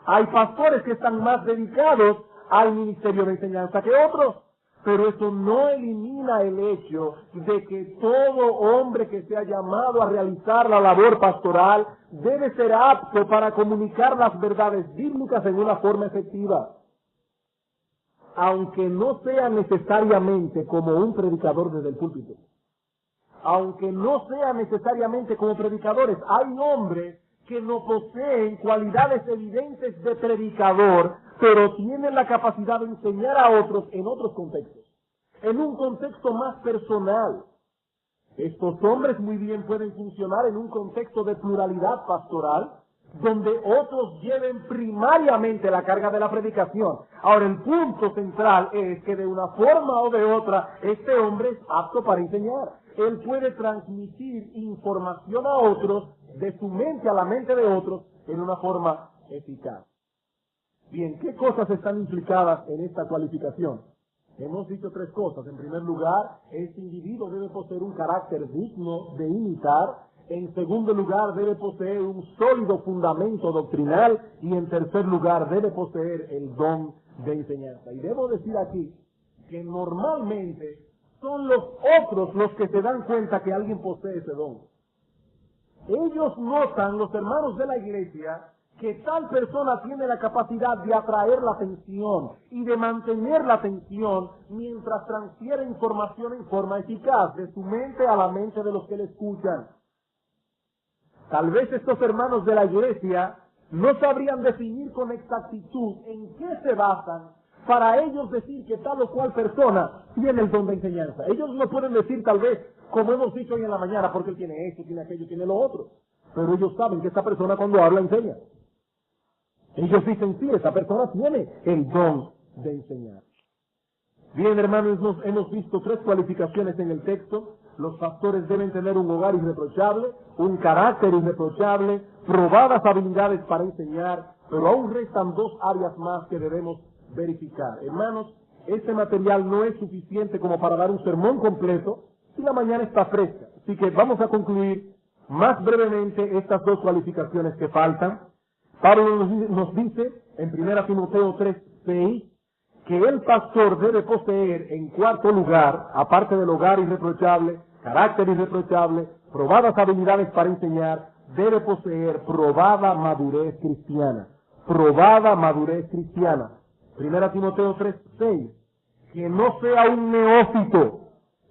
Speaker 2: Hay pastores que están más dedicados al ministerio de enseñanza que otros, pero eso no elimina el hecho de que todo hombre que sea llamado a realizar la labor pastoral debe ser apto para comunicar las verdades bíblicas en una forma efectiva, aunque no sea necesariamente como un predicador desde el púlpito. Aunque no sea necesariamente como predicadores, hay hombres que no poseen cualidades evidentes de predicador, pero tienen la capacidad de enseñar a otros en otros contextos, en un contexto más personal. Estos hombres muy bien pueden funcionar en un contexto de pluralidad pastoral, donde otros lleven primariamente la carga de la predicación. Ahora, el punto central es que de una forma o de otra, este hombre es apto para enseñar. Él puede transmitir información a otros, de su mente a la mente de otros, en una forma eficaz. Bien, ¿qué cosas están implicadas en esta cualificación? Hemos dicho tres cosas. En primer lugar, este individuo debe poseer un carácter digno de imitar. En segundo lugar, debe poseer un sólido fundamento doctrinal. Y en tercer lugar, debe poseer el don de enseñanza. Y debo decir aquí que normalmente son los otros los que se dan cuenta que alguien posee ese don. Ellos notan, los hermanos de la iglesia, que tal persona tiene la capacidad de atraer la atención y de mantener la atención mientras transfiere información en forma eficaz de su mente a la mente de los que le escuchan. Tal vez estos hermanos de la iglesia no sabrían definir con exactitud en qué se basan para ellos decir que tal o cual persona tiene el don de enseñanza. Ellos no pueden decir tal vez, como hemos dicho hoy en la mañana, porque él tiene esto, tiene aquello, tiene lo otro. Pero ellos saben que esta persona cuando habla enseña. Ellos dicen, sí, esa persona tiene el don de enseñar. Bien, hermanos, hemos visto tres cualificaciones en el texto. Los pastores deben tener un hogar irreprochable, un carácter irreprochable, probadas habilidades para enseñar, pero aún restan dos áreas más que debemos verificar. Hermanos, este material no es suficiente como para dar un sermón completo y la mañana está fresca. Así que vamos a concluir más brevemente estas dos cualificaciones que faltan. Pablo nos dice en 1 Timoteo 3:6 que el pastor debe poseer en cuarto lugar, aparte del hogar irreprochable, carácter irreprochable, probadas habilidades para enseñar, debe poseer probada madurez cristiana. Probada madurez cristiana. 1 Timoteo 3:6, que no sea un neófito,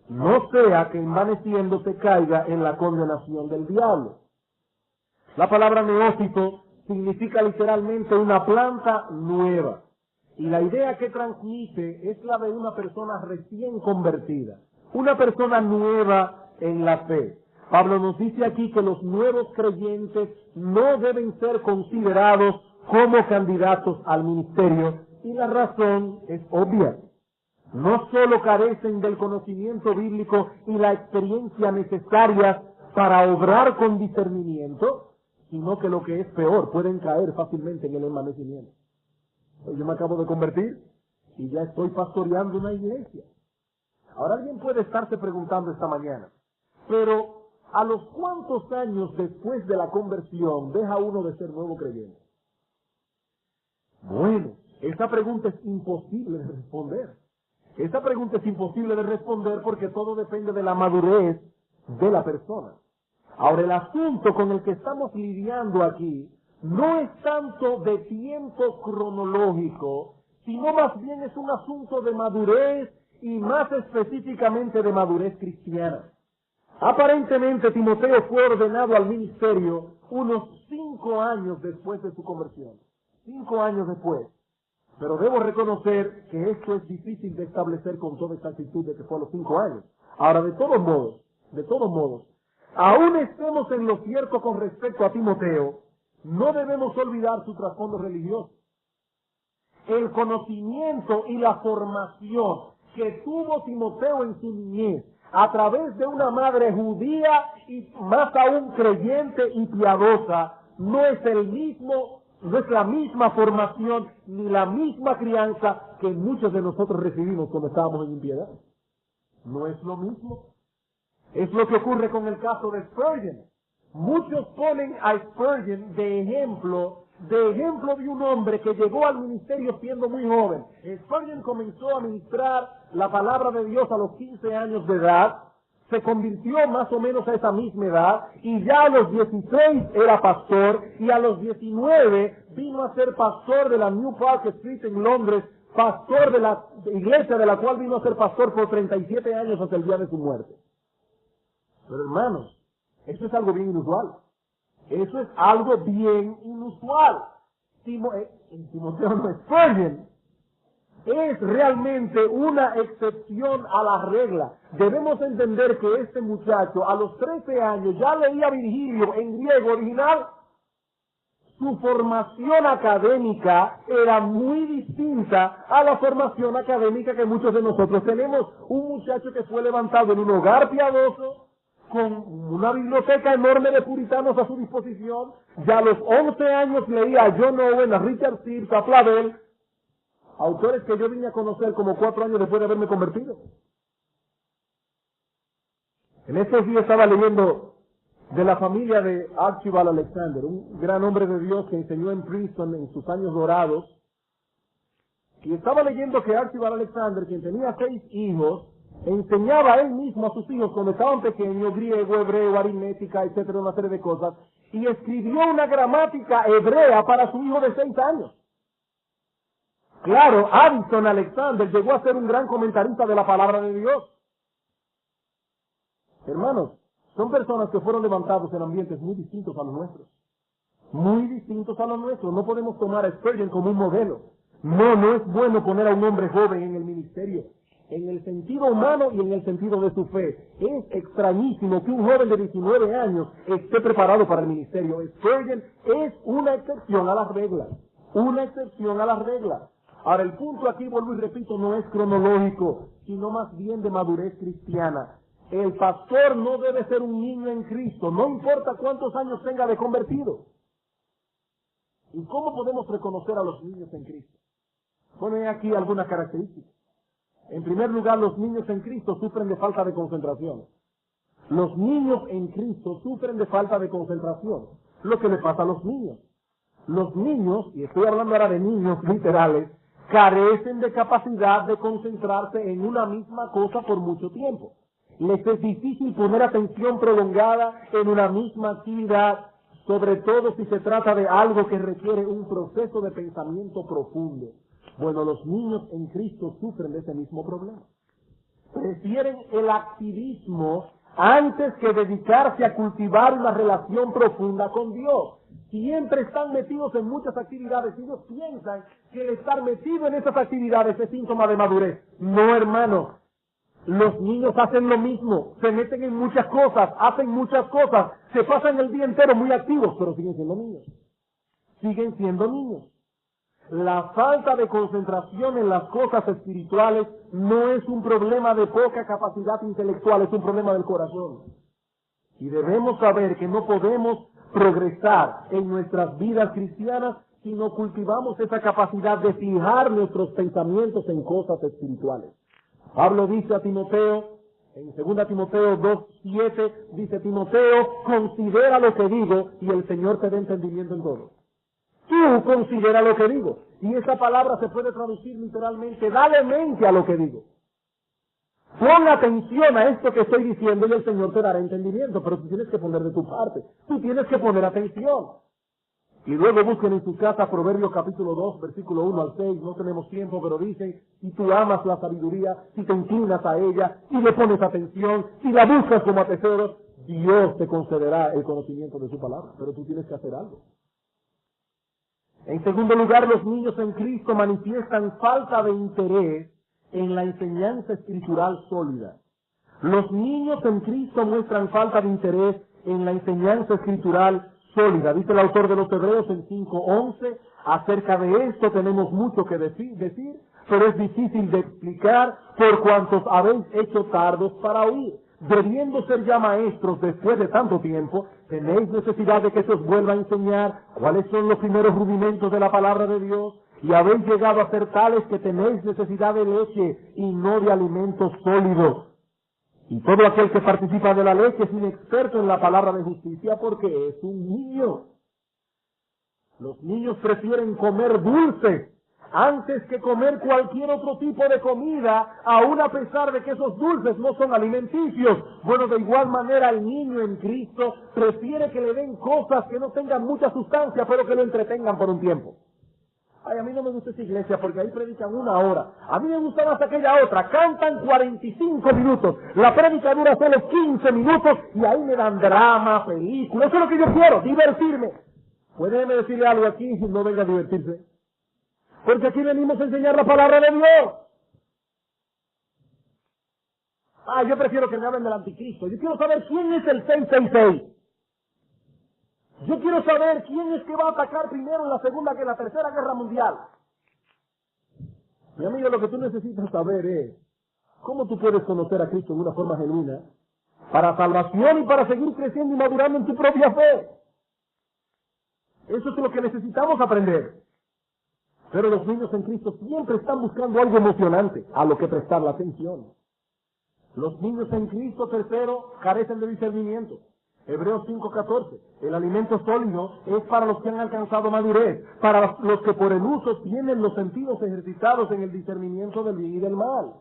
Speaker 2: no sea que envaneciéndose caiga en la condenación del diablo. La palabra neófito significa literalmente una planta nueva. Y la idea que transmite es la de una persona recién convertida, una persona nueva en la fe. Pablo nos dice aquí que los nuevos creyentes no deben ser considerados como candidatos al ministerio, y la razón es obvia. No solo carecen del conocimiento bíblico y la experiencia necesarias para obrar con discernimiento, sino que lo que es peor, pueden caer fácilmente en el envanecimiento. Yo me acabo de convertir y ya estoy pastoreando una iglesia. Ahora alguien puede estarse preguntando esta mañana, pero ¿a los cuántos años después de la conversión deja uno de ser nuevo creyente? Bueno, esa pregunta es imposible de responder. Esa pregunta es imposible de responder porque todo depende de la madurez de la persona. Ahora, el asunto con el que estamos lidiando aquí no es tanto de tiempo cronológico, sino más bien es un asunto de madurez y más específicamente de madurez cristiana. Aparentemente Timoteo fue ordenado al ministerio unos 5 años después de su conversión. 5 años después. Pero debo reconocer que esto es difícil de establecer con toda exactitud de que fue a los 5 años. Ahora, de todos modos, aún estemos en lo cierto con respecto a Timoteo, no debemos olvidar su trasfondo religioso. el conocimiento y la formación que tuvo Timoteo en su niñez a través de una madre judía y más aún creyente y piadosa, no es la misma formación ni la misma crianza que muchos de nosotros recibimos cuando estábamos en impiedad. No es lo mismo. Es lo que ocurre con el caso de Spurgeon. Muchos ponen a Spurgeon de ejemplo de un hombre que llegó al ministerio siendo muy joven. Spurgeon comenzó a ministrar la palabra de Dios a los 15 años de edad, se convirtió más o menos a esa misma edad, y ya a los 16 era pastor, y a los 19 vino a ser pastor de la New Park Street en Londres, pastor de la iglesia de la cual vino a ser pastor por 37 años hasta el día de su muerte. Pero hermanos, eso es algo bien inusual. Eso es algo bien inusual. Timoteo no es Spurgeon. Es realmente una excepción a la regla. Debemos entender que este muchacho a los 13 años ya leía Virgilio en griego original. Su formación académica era muy distinta a la formación académica que muchos de nosotros tenemos. Un muchacho que fue levantado en un hogar piadoso, con una biblioteca enorme de puritanos a su disposición. Ya a los 11 años leía a John Owen, a Richard Sibbes, a Flavel, autores que yo vine a conocer como 4 años después de haberme convertido. En estos días estaba leyendo de la familia de Archibald Alexander, un gran hombre de Dios que enseñó en Princeton en sus años dorados. Y estaba leyendo que Archibald Alexander, quien tenía 6 hijos, enseñaba a él mismo a sus hijos cuando estaban pequeños griego, hebreo, aritmética, etcétera, una serie de cosas, y escribió una gramática hebrea para su hijo de 6 años. Claro, Addison Alexander llegó a ser un gran comentarista de la palabra de Dios. Hermanos, son personas que fueron levantados en ambientes muy distintos a los nuestros. Muy distintos a los nuestros. No podemos tomar a Spurgeon como un modelo. No es bueno poner a un hombre joven en el ministerio. En el sentido humano y en el sentido de su fe. Es extrañísimo que un joven de 19 años esté preparado para el ministerio. Spurgeon es una excepción a las reglas. Una excepción a las reglas. Ahora, el punto aquí, vuelvo y repito, no es cronológico, sino más bien de madurez cristiana. El pastor no debe ser un niño en Cristo, no importa cuántos años tenga de convertido. ¿Y cómo podemos reconocer a los niños en Cristo? Ponen aquí algunas características. En primer lugar, los niños en Cristo sufren de falta de concentración. Los niños en Cristo sufren de falta de concentración. Lo que le pasa a los niños. Los niños, y estoy hablando ahora de niños literales, carecen de capacidad de concentrarse en una misma cosa por mucho tiempo. Les es difícil poner atención prolongada en una misma actividad, sobre todo si se trata de algo que requiere un proceso de pensamiento profundo. Bueno, los niños en Cristo sufren de ese mismo problema. Prefieren el activismo antes que dedicarse a cultivar una relación profunda con Dios. Siempre están metidos en muchas actividades y ellos piensan que el estar metido en esas actividades es síntoma de madurez. No, hermano. Los niños hacen lo mismo, se meten en muchas cosas, hacen muchas cosas, se pasan el día entero muy activos, pero siguen siendo niños. Siguen siendo niños. La falta de concentración en las cosas espirituales no es un problema de poca capacidad intelectual, es un problema del corazón. Y debemos saber que no podemos progresar en nuestras vidas cristianas si no cultivamos esa capacidad de fijar nuestros pensamientos en cosas espirituales. Pablo dice a Timoteo, en 2 Timoteo 2:7, dice: Timoteo, considera lo que digo y el Señor te dé entendimiento en todo. Tú considera lo que digo. Y esa palabra se puede traducir literalmente: dale mente a lo que digo. Pon atención a esto que estoy diciendo y el Señor te dará entendimiento, pero tú tienes que poner de tu parte. Tú tienes que poner atención. Y luego busquen en su casa Proverbios capítulo 2, versículo 1 al 6, no tenemos tiempo, pero dicen: si tú amas la sabiduría, si te inclinas a ella, si le pones atención, si la buscas como a tesoros, Dios te concederá el conocimiento de su palabra, pero tú tienes que hacer algo. En segundo lugar, los niños en Cristo manifiestan falta de interés en la enseñanza escritural sólida. Los niños en Cristo muestran falta de interés en la enseñanza escritural sólida. Dice el autor de los Hebreos en 5:11, acerca de esto tenemos mucho que decir, pero es difícil de explicar por cuantos habéis hecho tardos para oír. Debiendo ser ya maestros después de tanto tiempo, tenéis necesidad de que se os vuelva a enseñar cuáles son los primeros rudimentos de la palabra de Dios, y habéis llegado a ser tales que tenéis necesidad de leche y no de alimentos sólidos. Y todo aquel que participa de la leche es inexperto en la palabra de justicia porque es un niño. Los niños prefieren comer dulce antes que comer cualquier otro tipo de comida, aun a pesar de que esos dulces no son alimenticios. Bueno, de igual manera el niño en Cristo prefiere que le den cosas que no tengan mucha sustancia, pero que lo entretengan por un tiempo. Ay, a mí no me gusta esa iglesia porque ahí predican 1 hora. A mí me gusta más aquella otra. Cantan 45 minutos. La prédica dura solo 15 minutos y ahí me dan drama, película. Eso es lo que yo quiero, divertirme. ¿Puede decirle algo aquí y no venga a divertirse? Porque aquí venimos a enseñar la palabra de Dios. Yo prefiero que me hablen del anticristo. Yo quiero saber quién es el 666. Yo quiero saber quién es que va a atacar primero en la Segunda que en la Tercera Guerra Mundial. Mi amigo, lo que tú necesitas saber es cómo tú puedes conocer a Cristo de una forma genuina para salvación y para seguir creciendo y madurando en tu propia fe. Eso es lo que necesitamos aprender. Pero los niños en Cristo siempre están buscando algo emocionante a lo que prestar la atención. Los niños en Cristo, tercero, carecen de discernimiento. Hebreos 5:14. El alimento sólido es para los que han alcanzado madurez, para los que por el uso tienen los sentidos ejercitados en el discernimiento del bien y del mal.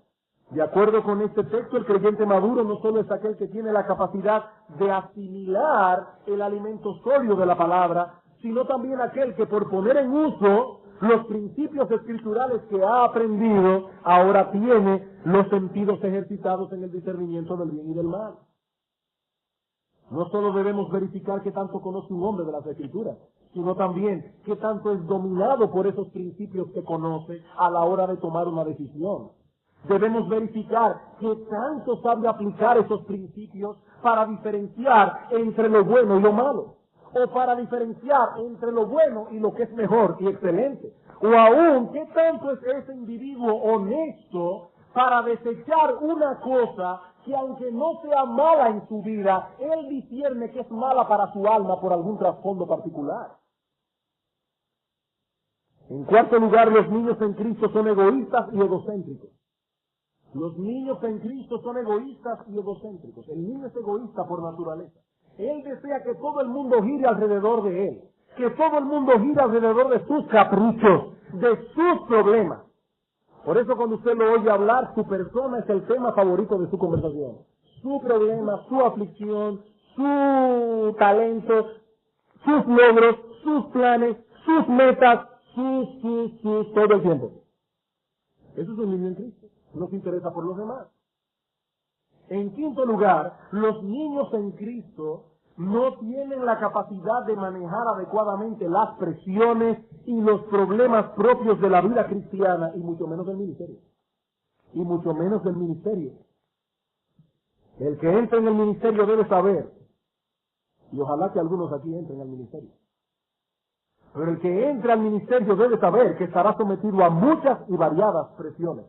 Speaker 2: De acuerdo con este texto, el creyente maduro no solo es aquel que tiene la capacidad de asimilar el alimento sólido de la palabra, sino también aquel que por poner en uso los principios escriturales que ha aprendido, ahora tiene los sentidos ejercitados en el discernimiento del bien y del mal. No solo debemos verificar qué tanto conoce un hombre de las Escrituras, sino también qué tanto es dominado por esos principios que conoce a la hora de tomar una decisión. Debemos verificar qué tanto sabe aplicar esos principios para diferenciar entre lo bueno y lo malo, o para diferenciar entre lo bueno y lo que es mejor y excelente, o aún qué tanto es ese individuo honesto para desechar una cosa que aunque no sea mala en su vida, él discierne que es mala para su alma por algún trasfondo particular. En cuarto lugar, los niños en Cristo son egoístas y egocéntricos. Los niños en Cristo son egoístas y egocéntricos. El niño es egoísta por naturaleza. Él desea que todo el mundo gire alrededor de él, que todo el mundo gire alrededor de sus caprichos, de sus problemas. Por eso cuando usted lo oye hablar, su persona es el tema favorito de su conversación. Su problema, su aflicción, su talento, sus logros, sus planes, sus metas, todo el tiempo. Eso es un niño en Cristo. No se interesa por los demás. En quinto lugar, los niños en Cristo no tienen la capacidad de manejar adecuadamente las presiones y los problemas propios de la vida cristiana, y mucho menos del ministerio. Y mucho menos del ministerio. El que entra en el ministerio debe saber, y ojalá que algunos aquí entren al ministerio, pero el que entra al ministerio debe saber que estará sometido a muchas y variadas presiones.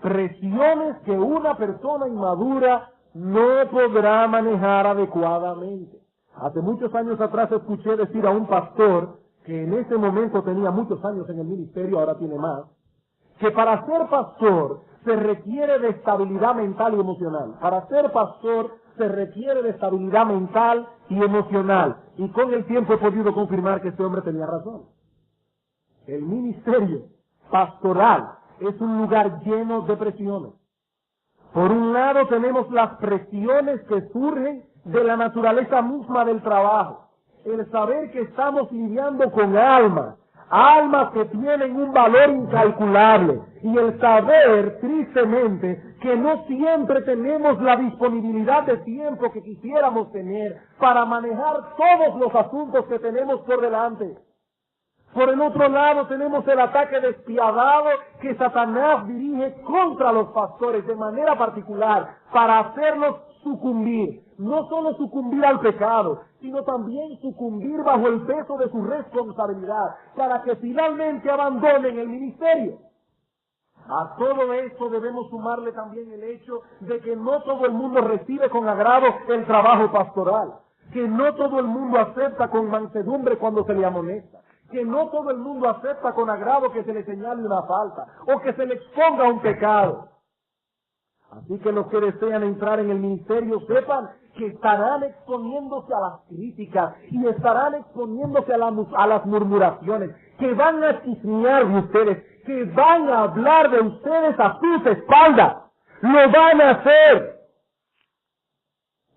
Speaker 2: Presiones que una persona inmadura no podrá manejar adecuadamente. Hace muchos años atrás escuché decir a un pastor, que en ese momento tenía muchos años en el ministerio, ahora tiene más, que para ser pastor se requiere de estabilidad mental y emocional. Para ser pastor se requiere de estabilidad mental y emocional. Y con el tiempo he podido confirmar que este hombre tenía razón. El ministerio pastoral es un lugar lleno de presiones. Por un lado tenemos las presiones que surgen de la naturaleza misma del trabajo. El saber que estamos lidiando con almas que tienen un valor incalculable. Y el saber, tristemente, que no siempre tenemos la disponibilidad de tiempo que quisiéramos tener para manejar todos los asuntos que tenemos por delante. Por el otro lado tenemos el ataque despiadado que Satanás dirige contra los pastores de manera particular para hacerlos sucumbir, no solo sucumbir al pecado, sino también sucumbir bajo el peso de su responsabilidad, para que finalmente abandonen el ministerio. A todo esto debemos sumarle también el hecho de que no todo el mundo recibe con agrado el trabajo pastoral, que no todo el mundo acepta con mansedumbre cuando se le amonesta, que no todo el mundo acepta con agrado que se le señale una falta o que se le exponga un pecado. Así que los que desean entrar en el ministerio sepan que estarán exponiéndose a las críticas y estarán exponiéndose a las murmuraciones, que van a chismear de ustedes, que van a hablar de ustedes a sus espaldas. Lo van a hacer.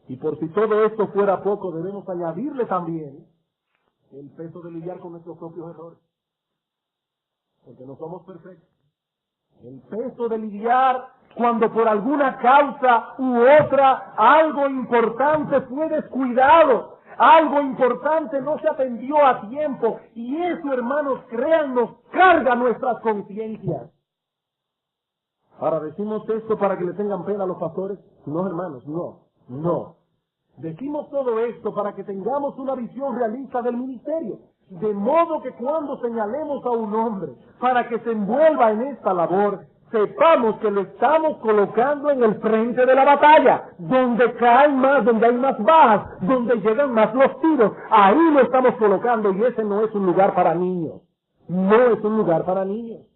Speaker 2: Y por si todo esto fuera poco, debemos añadirle también el peso de lidiar con nuestros propios errores. Porque no somos perfectos. El peso de lidiar cuando por alguna causa u otra algo importante fue descuidado, algo importante no se atendió a tiempo, y eso, hermanos, créannos, carga nuestras conciencias. Ahora, ¿decimos esto para que le tengan pena a los pastores? No, hermanos, no. Decimos todo esto para que tengamos una visión realista del ministerio, de modo que cuando señalemos a un hombre para que se envuelva en esta labor, sepamos que lo estamos colocando en el frente de la batalla, donde caen más, donde hay más bajas, donde llegan más los tiros. Ahí lo estamos colocando, y ese no es un lugar para niños. No es un lugar para niños.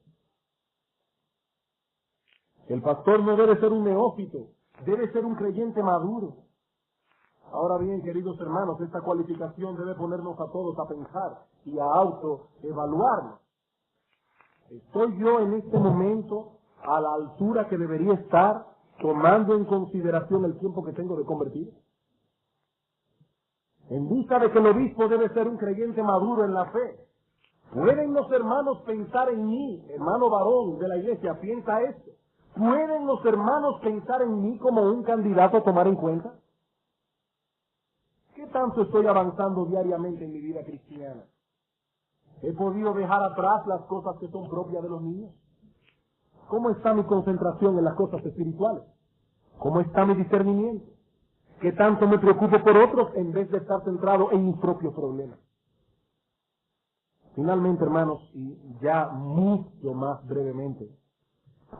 Speaker 2: El pastor no debe ser un neófito, debe ser un creyente maduro. Ahora bien, queridos hermanos, esta cualificación debe ponernos a todos a pensar y a autoevaluarnos. ¿Estoy yo en este momento a la altura que debería estar, tomando en consideración el tiempo que tengo de convertir? En vista de que el obispo debe ser un creyente maduro en la fe, ¿pueden los hermanos pensar en mí, hermano varón de la iglesia, piensa esto? ¿Pueden los hermanos pensar en mí como un candidato a tomar en cuenta? ¿Qué tanto estoy avanzando diariamente en mi vida cristiana? ¿He podido dejar atrás las cosas que son propias de los niños? ¿Cómo está mi concentración en las cosas espirituales? ¿Cómo está mi discernimiento? ¿Qué tanto me preocupo por otros en vez de estar centrado en mis propios problemas? Finalmente, hermanos, y ya mucho más brevemente,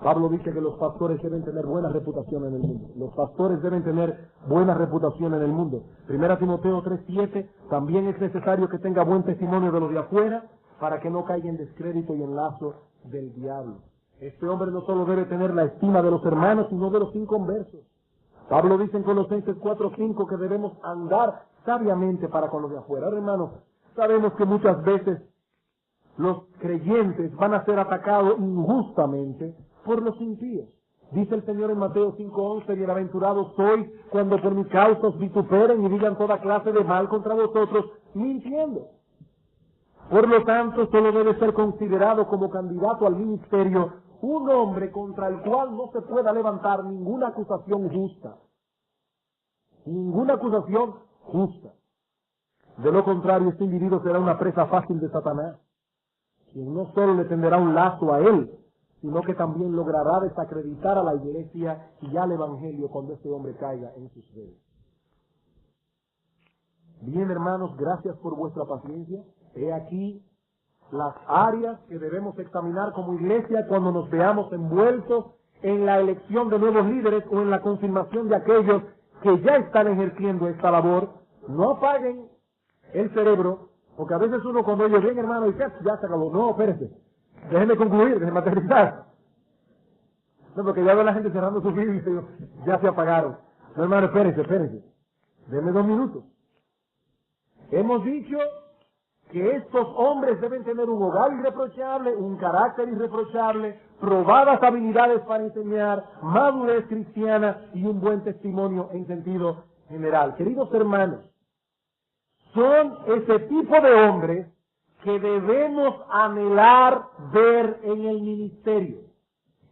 Speaker 2: Pablo dice que los pastores deben tener buena reputación en el mundo. Los pastores deben tener buena reputación en el mundo. 1 Timoteo 3:7, también es necesario que tenga buen testimonio de los de afuera para que no caiga en descrédito y en lazo del diablo. Este hombre no solo debe tener la estima de los hermanos, sino de los inconversos. Pablo dice en Colosenses 4:5 que debemos andar sabiamente para con los de afuera. Ahora, hermanos, sabemos que muchas veces los creyentes van a ser atacados injustamente por los impíos. Dice el Señor en Mateo 5:11, bienaventurados sois cuando por mi causa os vituperen y digan toda clase de mal contra vosotros, mintiendo. Por lo tanto, solo debe ser considerado como candidato al ministerio un hombre contra el cual no se pueda levantar ninguna acusación justa. Ninguna acusación justa. De lo contrario, este individuo será una presa fácil de Satanás, quien no solo le tenderá un lazo a él, sino que también logrará desacreditar a la iglesia y al evangelio cuando este hombre caiga en sus redes. Bien, hermanos, gracias por vuestra paciencia. He aquí las áreas que debemos examinar como iglesia cuando nos veamos envueltos en la elección de nuevos líderes o en la confirmación de aquellos que ya están ejerciendo esta labor. No apaguen el cerebro, porque a veces uno cuando oye bien, hermano, dice, ya se acabó. No, espérese. Déjeme concluir, déjeme aterrizar. No, porque ya veo a la gente cerrando sus Biblia y digo, ya se apagaron. No, hermano, espérese. Deme 2 minutos. Hemos dicho que estos hombres deben tener un hogar irreprochable, un carácter irreprochable, probadas habilidades para enseñar, madurez cristiana y un buen testimonio en sentido general. Queridos hermanos, son ese tipo de hombres que debemos anhelar ver en el ministerio.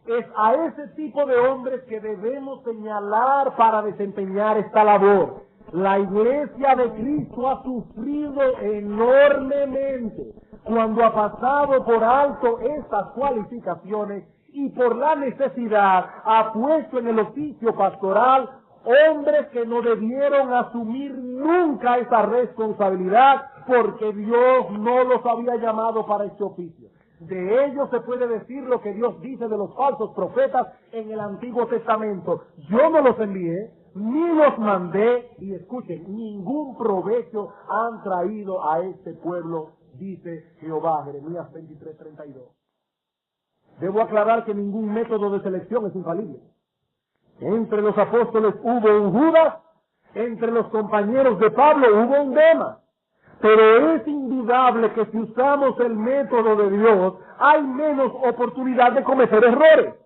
Speaker 2: Es a ese tipo de hombres que debemos señalar para desempeñar esta labor. La iglesia de Cristo ha sufrido enormemente cuando ha pasado por alto estas cualificaciones y por la necesidad ha puesto en el oficio pastoral hombres que no debieron asumir nunca esa responsabilidad porque Dios no los había llamado para este oficio. De ellos se puede decir lo que Dios dice de los falsos profetas en el Antiguo Testamento. Yo no los envié, ni los mandé, y escuchen, ningún provecho han traído a este pueblo, dice Jehová. Jeremías 23:32. Debo aclarar que ningún método de selección es infalible. Entre los apóstoles hubo un Judas, entre los compañeros de Pablo hubo un Demas. Pero es indudable que si usamos el método de Dios, hay menos oportunidad de cometer errores.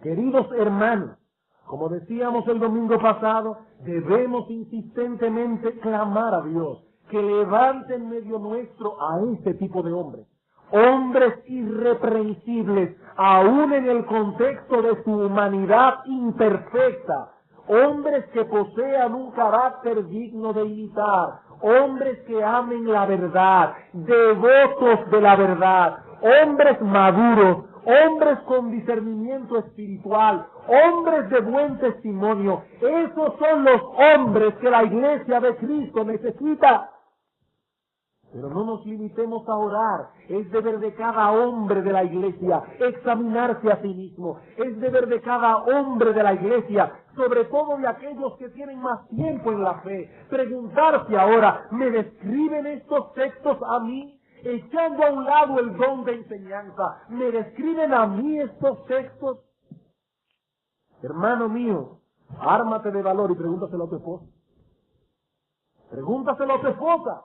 Speaker 2: Queridos hermanos, como decíamos el domingo pasado, debemos insistentemente clamar a Dios que levante en medio nuestro a este tipo de hombres. Hombres irreprensibles, aún en el contexto de su humanidad imperfecta. Hombres que posean un carácter digno de imitar. Hombres que amen la verdad, devotos de la verdad. Hombres maduros, hombres con discernimiento espiritual, hombres de buen testimonio. Esos son los hombres que la Iglesia de Cristo necesita. Pero no nos limitemos a orar. Es deber de cada hombre de la Iglesia examinarse a sí mismo. Es deber de cada hombre de la Iglesia, sobre todo de aquellos que tienen más tiempo en la fe, preguntarse ahora, ¿me describen estos textos a mí? Echando a un lado el don de enseñanza, ¿me describen a mí estos textos? Hermano mío, ármate de valor y pregúntaselo a tu esposa. Pregúntaselo a tu esposa.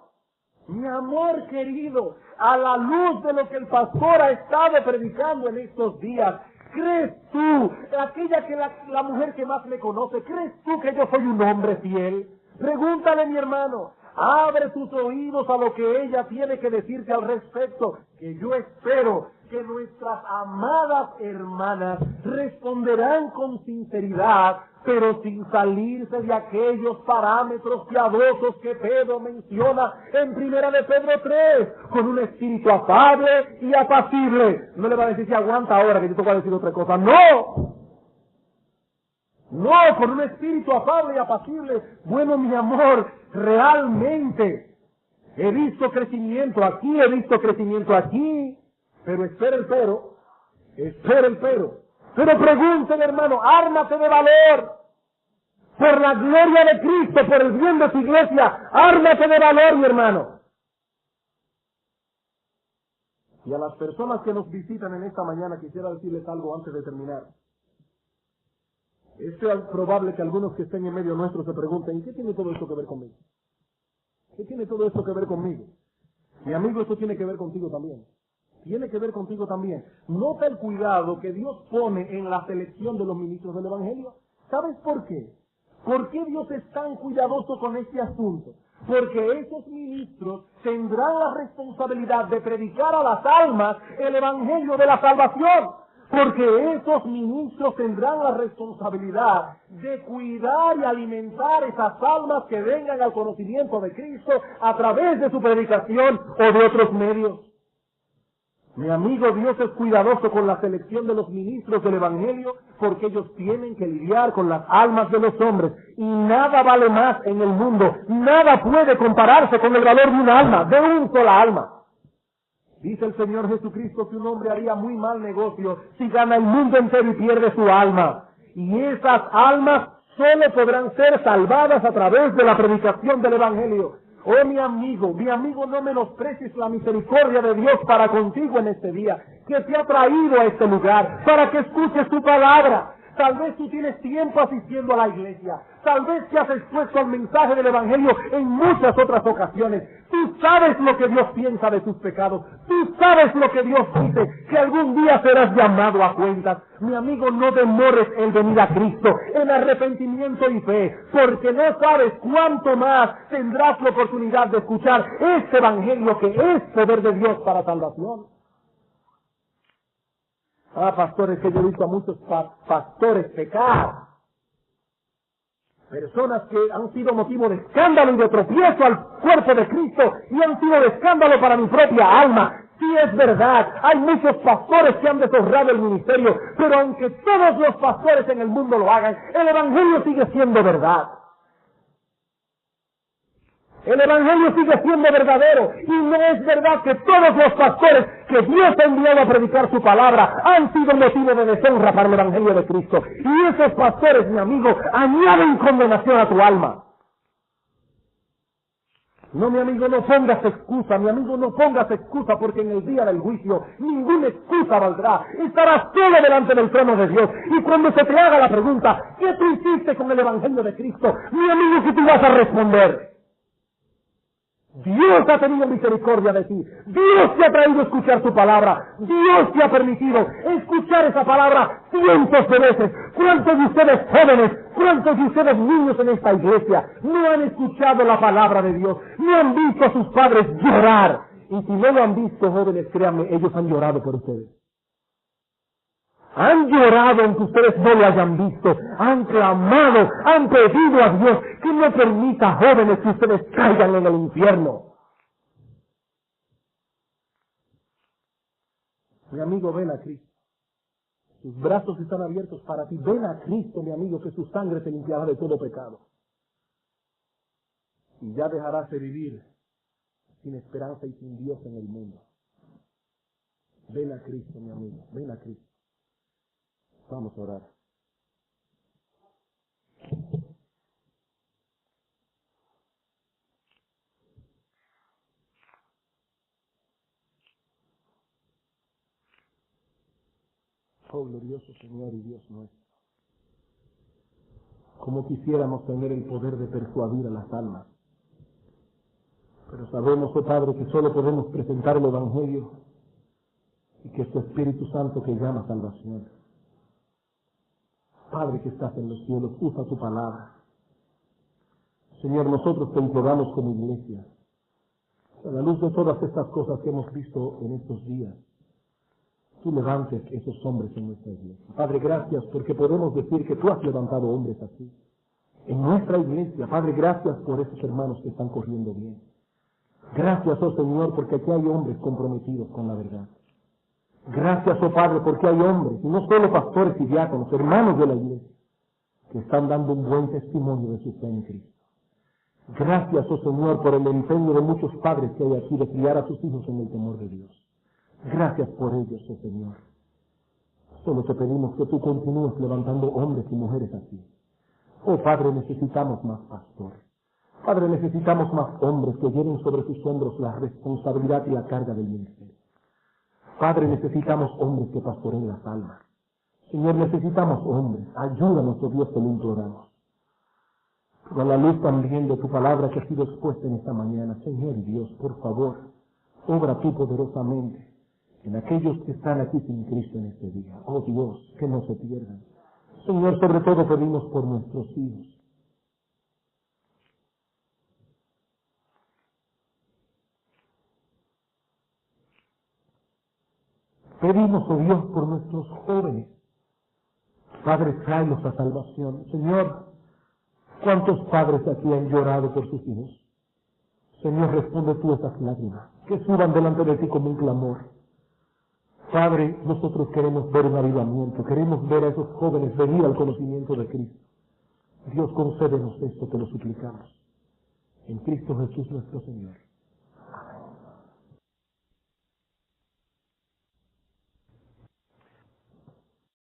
Speaker 2: Mi amor querido, a la luz de lo que el pastor ha estado predicando en estos días, ¿crees tú, aquella que la mujer que más me conoce, crees tú que yo soy un hombre fiel? Pregúntale, mi hermano, abre tus oídos a lo que ella tiene que decirte al respecto, que yo espero que nuestras amadas hermanas responderán con sinceridad, pero sin salirse de aquellos parámetros piadosos que Pedro menciona en 1 de Pedro 3, con un espíritu afable y apacible. No le va a decir si aguanta ahora que yo te voy a decir otra cosa. ¡No! No, con un espíritu afable y apacible. Bueno, mi amor, realmente he visto crecimiento aquí, he visto crecimiento aquí, pero espera el pero. Pero pregúntale, hermano, ármate de valor. Por la gloria de Cristo, por el bien de su iglesia, ármate de valor, mi hermano. Y a las personas que nos visitan en esta mañana quisiera decirles algo antes de terminar. Es probable que algunos que estén en medio nuestro se pregunten, ¿qué tiene todo esto que ver conmigo? ¿Qué tiene todo esto que ver conmigo? Mi amigo, esto tiene que ver contigo también. Tiene que ver contigo también. Nota el cuidado que Dios pone en la selección de los ministros del Evangelio. ¿Sabes por qué? ¿Por qué Dios es tan cuidadoso con este asunto? Porque esos ministros tendrán la responsabilidad de predicar a las almas el Evangelio de la salvación. Porque esos ministros tendrán la responsabilidad de cuidar y alimentar esas almas que vengan al conocimiento de Cristo a través de su predicación o de otros medios. Mi amigo, Dios es cuidadoso con la selección de los ministros del Evangelio porque ellos tienen que lidiar con las almas de los hombres. Y nada vale más en el mundo, nada puede compararse con el valor de una alma, de un sola alma. Dice el Señor Jesucristo que un hombre haría muy mal negocio si gana el mundo entero y pierde su alma. Y esas almas solo podrán ser salvadas a través de la predicación del Evangelio. Oh, mi amigo, no menosprecies la misericordia de Dios para contigo en este día, que te ha traído a este lugar, para que escuches su palabra. Tal vez tú tienes tiempo asistiendo a la iglesia. Tal vez te has expuesto al mensaje del Evangelio en muchas otras ocasiones. Tú sabes lo que Dios piensa de tus pecados. Tú sabes lo que Dios dice, que algún día serás llamado a cuentas. Mi amigo, no demores el venir a Cristo en arrepentimiento y fe, porque no sabes cuánto más tendrás la oportunidad de escuchar este Evangelio que es poder de Dios para salvación. Pastores, que yo he visto a muchos pastores pecar. Personas que han sido motivo de escándalo y de tropiezo al cuerpo de Cristo y han sido de escándalo para mi propia alma. Sí es verdad, hay muchos pastores que han deshonrado el ministerio, pero aunque todos los pastores en el mundo lo hagan, el Evangelio sigue siendo verdad. El Evangelio sigue siendo verdadero y no es verdad que todos los pastores que Dios ha enviado a predicar su palabra han sido motivo de deshonra para el Evangelio de Cristo. Y esos pastores, mi amigo, añaden condenación a tu alma. No, mi amigo, no pongas excusa, mi amigo, no pongas excusa, porque en el día del juicio ninguna excusa valdrá. Estarás solo delante del trono de Dios. Y cuando se te haga la pregunta, ¿qué tú hiciste con el Evangelio de Cristo? Mi amigo, ¿qué tú vas a responder? Dios ha tenido misericordia de ti. Dios te ha traído a escuchar su palabra. Dios te ha permitido escuchar esa palabra cientos de veces. ¿Cuántos de ustedes jóvenes, cuántos de ustedes niños en esta iglesia no han escuchado la palabra de Dios? No han visto a sus padres llorar. Y si no lo han visto, jóvenes, créanme, ellos han llorado por ustedes. Han llorado aunque ustedes no lo hayan visto. Han clamado, han pedido a Dios que no permita, jóvenes, que ustedes caigan en el infierno. Mi amigo, ven a Cristo. Sus brazos están abiertos para ti. Ven a Cristo, mi amigo, que su sangre te limpiará de todo pecado. Y ya dejarás de vivir sin esperanza y sin Dios en el mundo. Ven a Cristo, mi amigo, ven a Cristo. Vamos a orar. Oh, glorioso Señor y Dios nuestro. Como quisiéramos tener el poder de persuadir a las almas. Pero sabemos, oh Padre, que solo podemos presentar el Evangelio y que es tu Espíritu Santo que llama a salvación. Padre que estás en los cielos, usa tu palabra. Señor, nosotros te imploramos como iglesia, a la luz de todas estas cosas que hemos visto en estos días, tú levantes esos hombres en nuestra iglesia. Padre, gracias porque podemos decir que tú has levantado hombres así en nuestra iglesia. Padre, gracias por esos hermanos que están corriendo bien. Gracias, oh Señor, porque aquí hay hombres comprometidos con la verdad. Gracias, oh Padre, porque hay hombres, y no solo pastores y diáconos, hermanos de la iglesia, que están dando un buen testimonio de su fe en Cristo. Gracias, oh Señor, por el empeño de muchos padres que hay aquí de criar a sus hijos en el temor de Dios. Gracias por ellos, oh Señor. Solo te pedimos que tú continúes levantando hombres y mujeres así. Oh Padre, necesitamos más pastores. Padre, necesitamos más hombres que lleven sobre sus hombros la responsabilidad y la carga del ministerio. Padre, necesitamos hombres que pastoreen las almas. Señor, necesitamos hombres. Ayúdanos, oh Dios, te lo imploramos. Pero a la luz también de tu palabra que ha sido expuesta en esta mañana, Señor Dios, por favor, obra tú poderosamente en aquellos que están aquí sin Cristo en este día. Oh Dios, que no se pierdan. Señor, sobre todo pedimos por nuestros hijos. Pedimos, oh Dios, por nuestros jóvenes. Padre, tráelos a salvación. Señor, ¿cuántos padres aquí han llorado por sus hijos? Señor, responde tú esas lágrimas, que suban delante de ti como un clamor. Padre, nosotros queremos ver un avivamiento, queremos ver a esos jóvenes venir al conocimiento de Cristo. Dios, concédenos esto, te lo suplicamos. En Cristo Jesús nuestro Señor.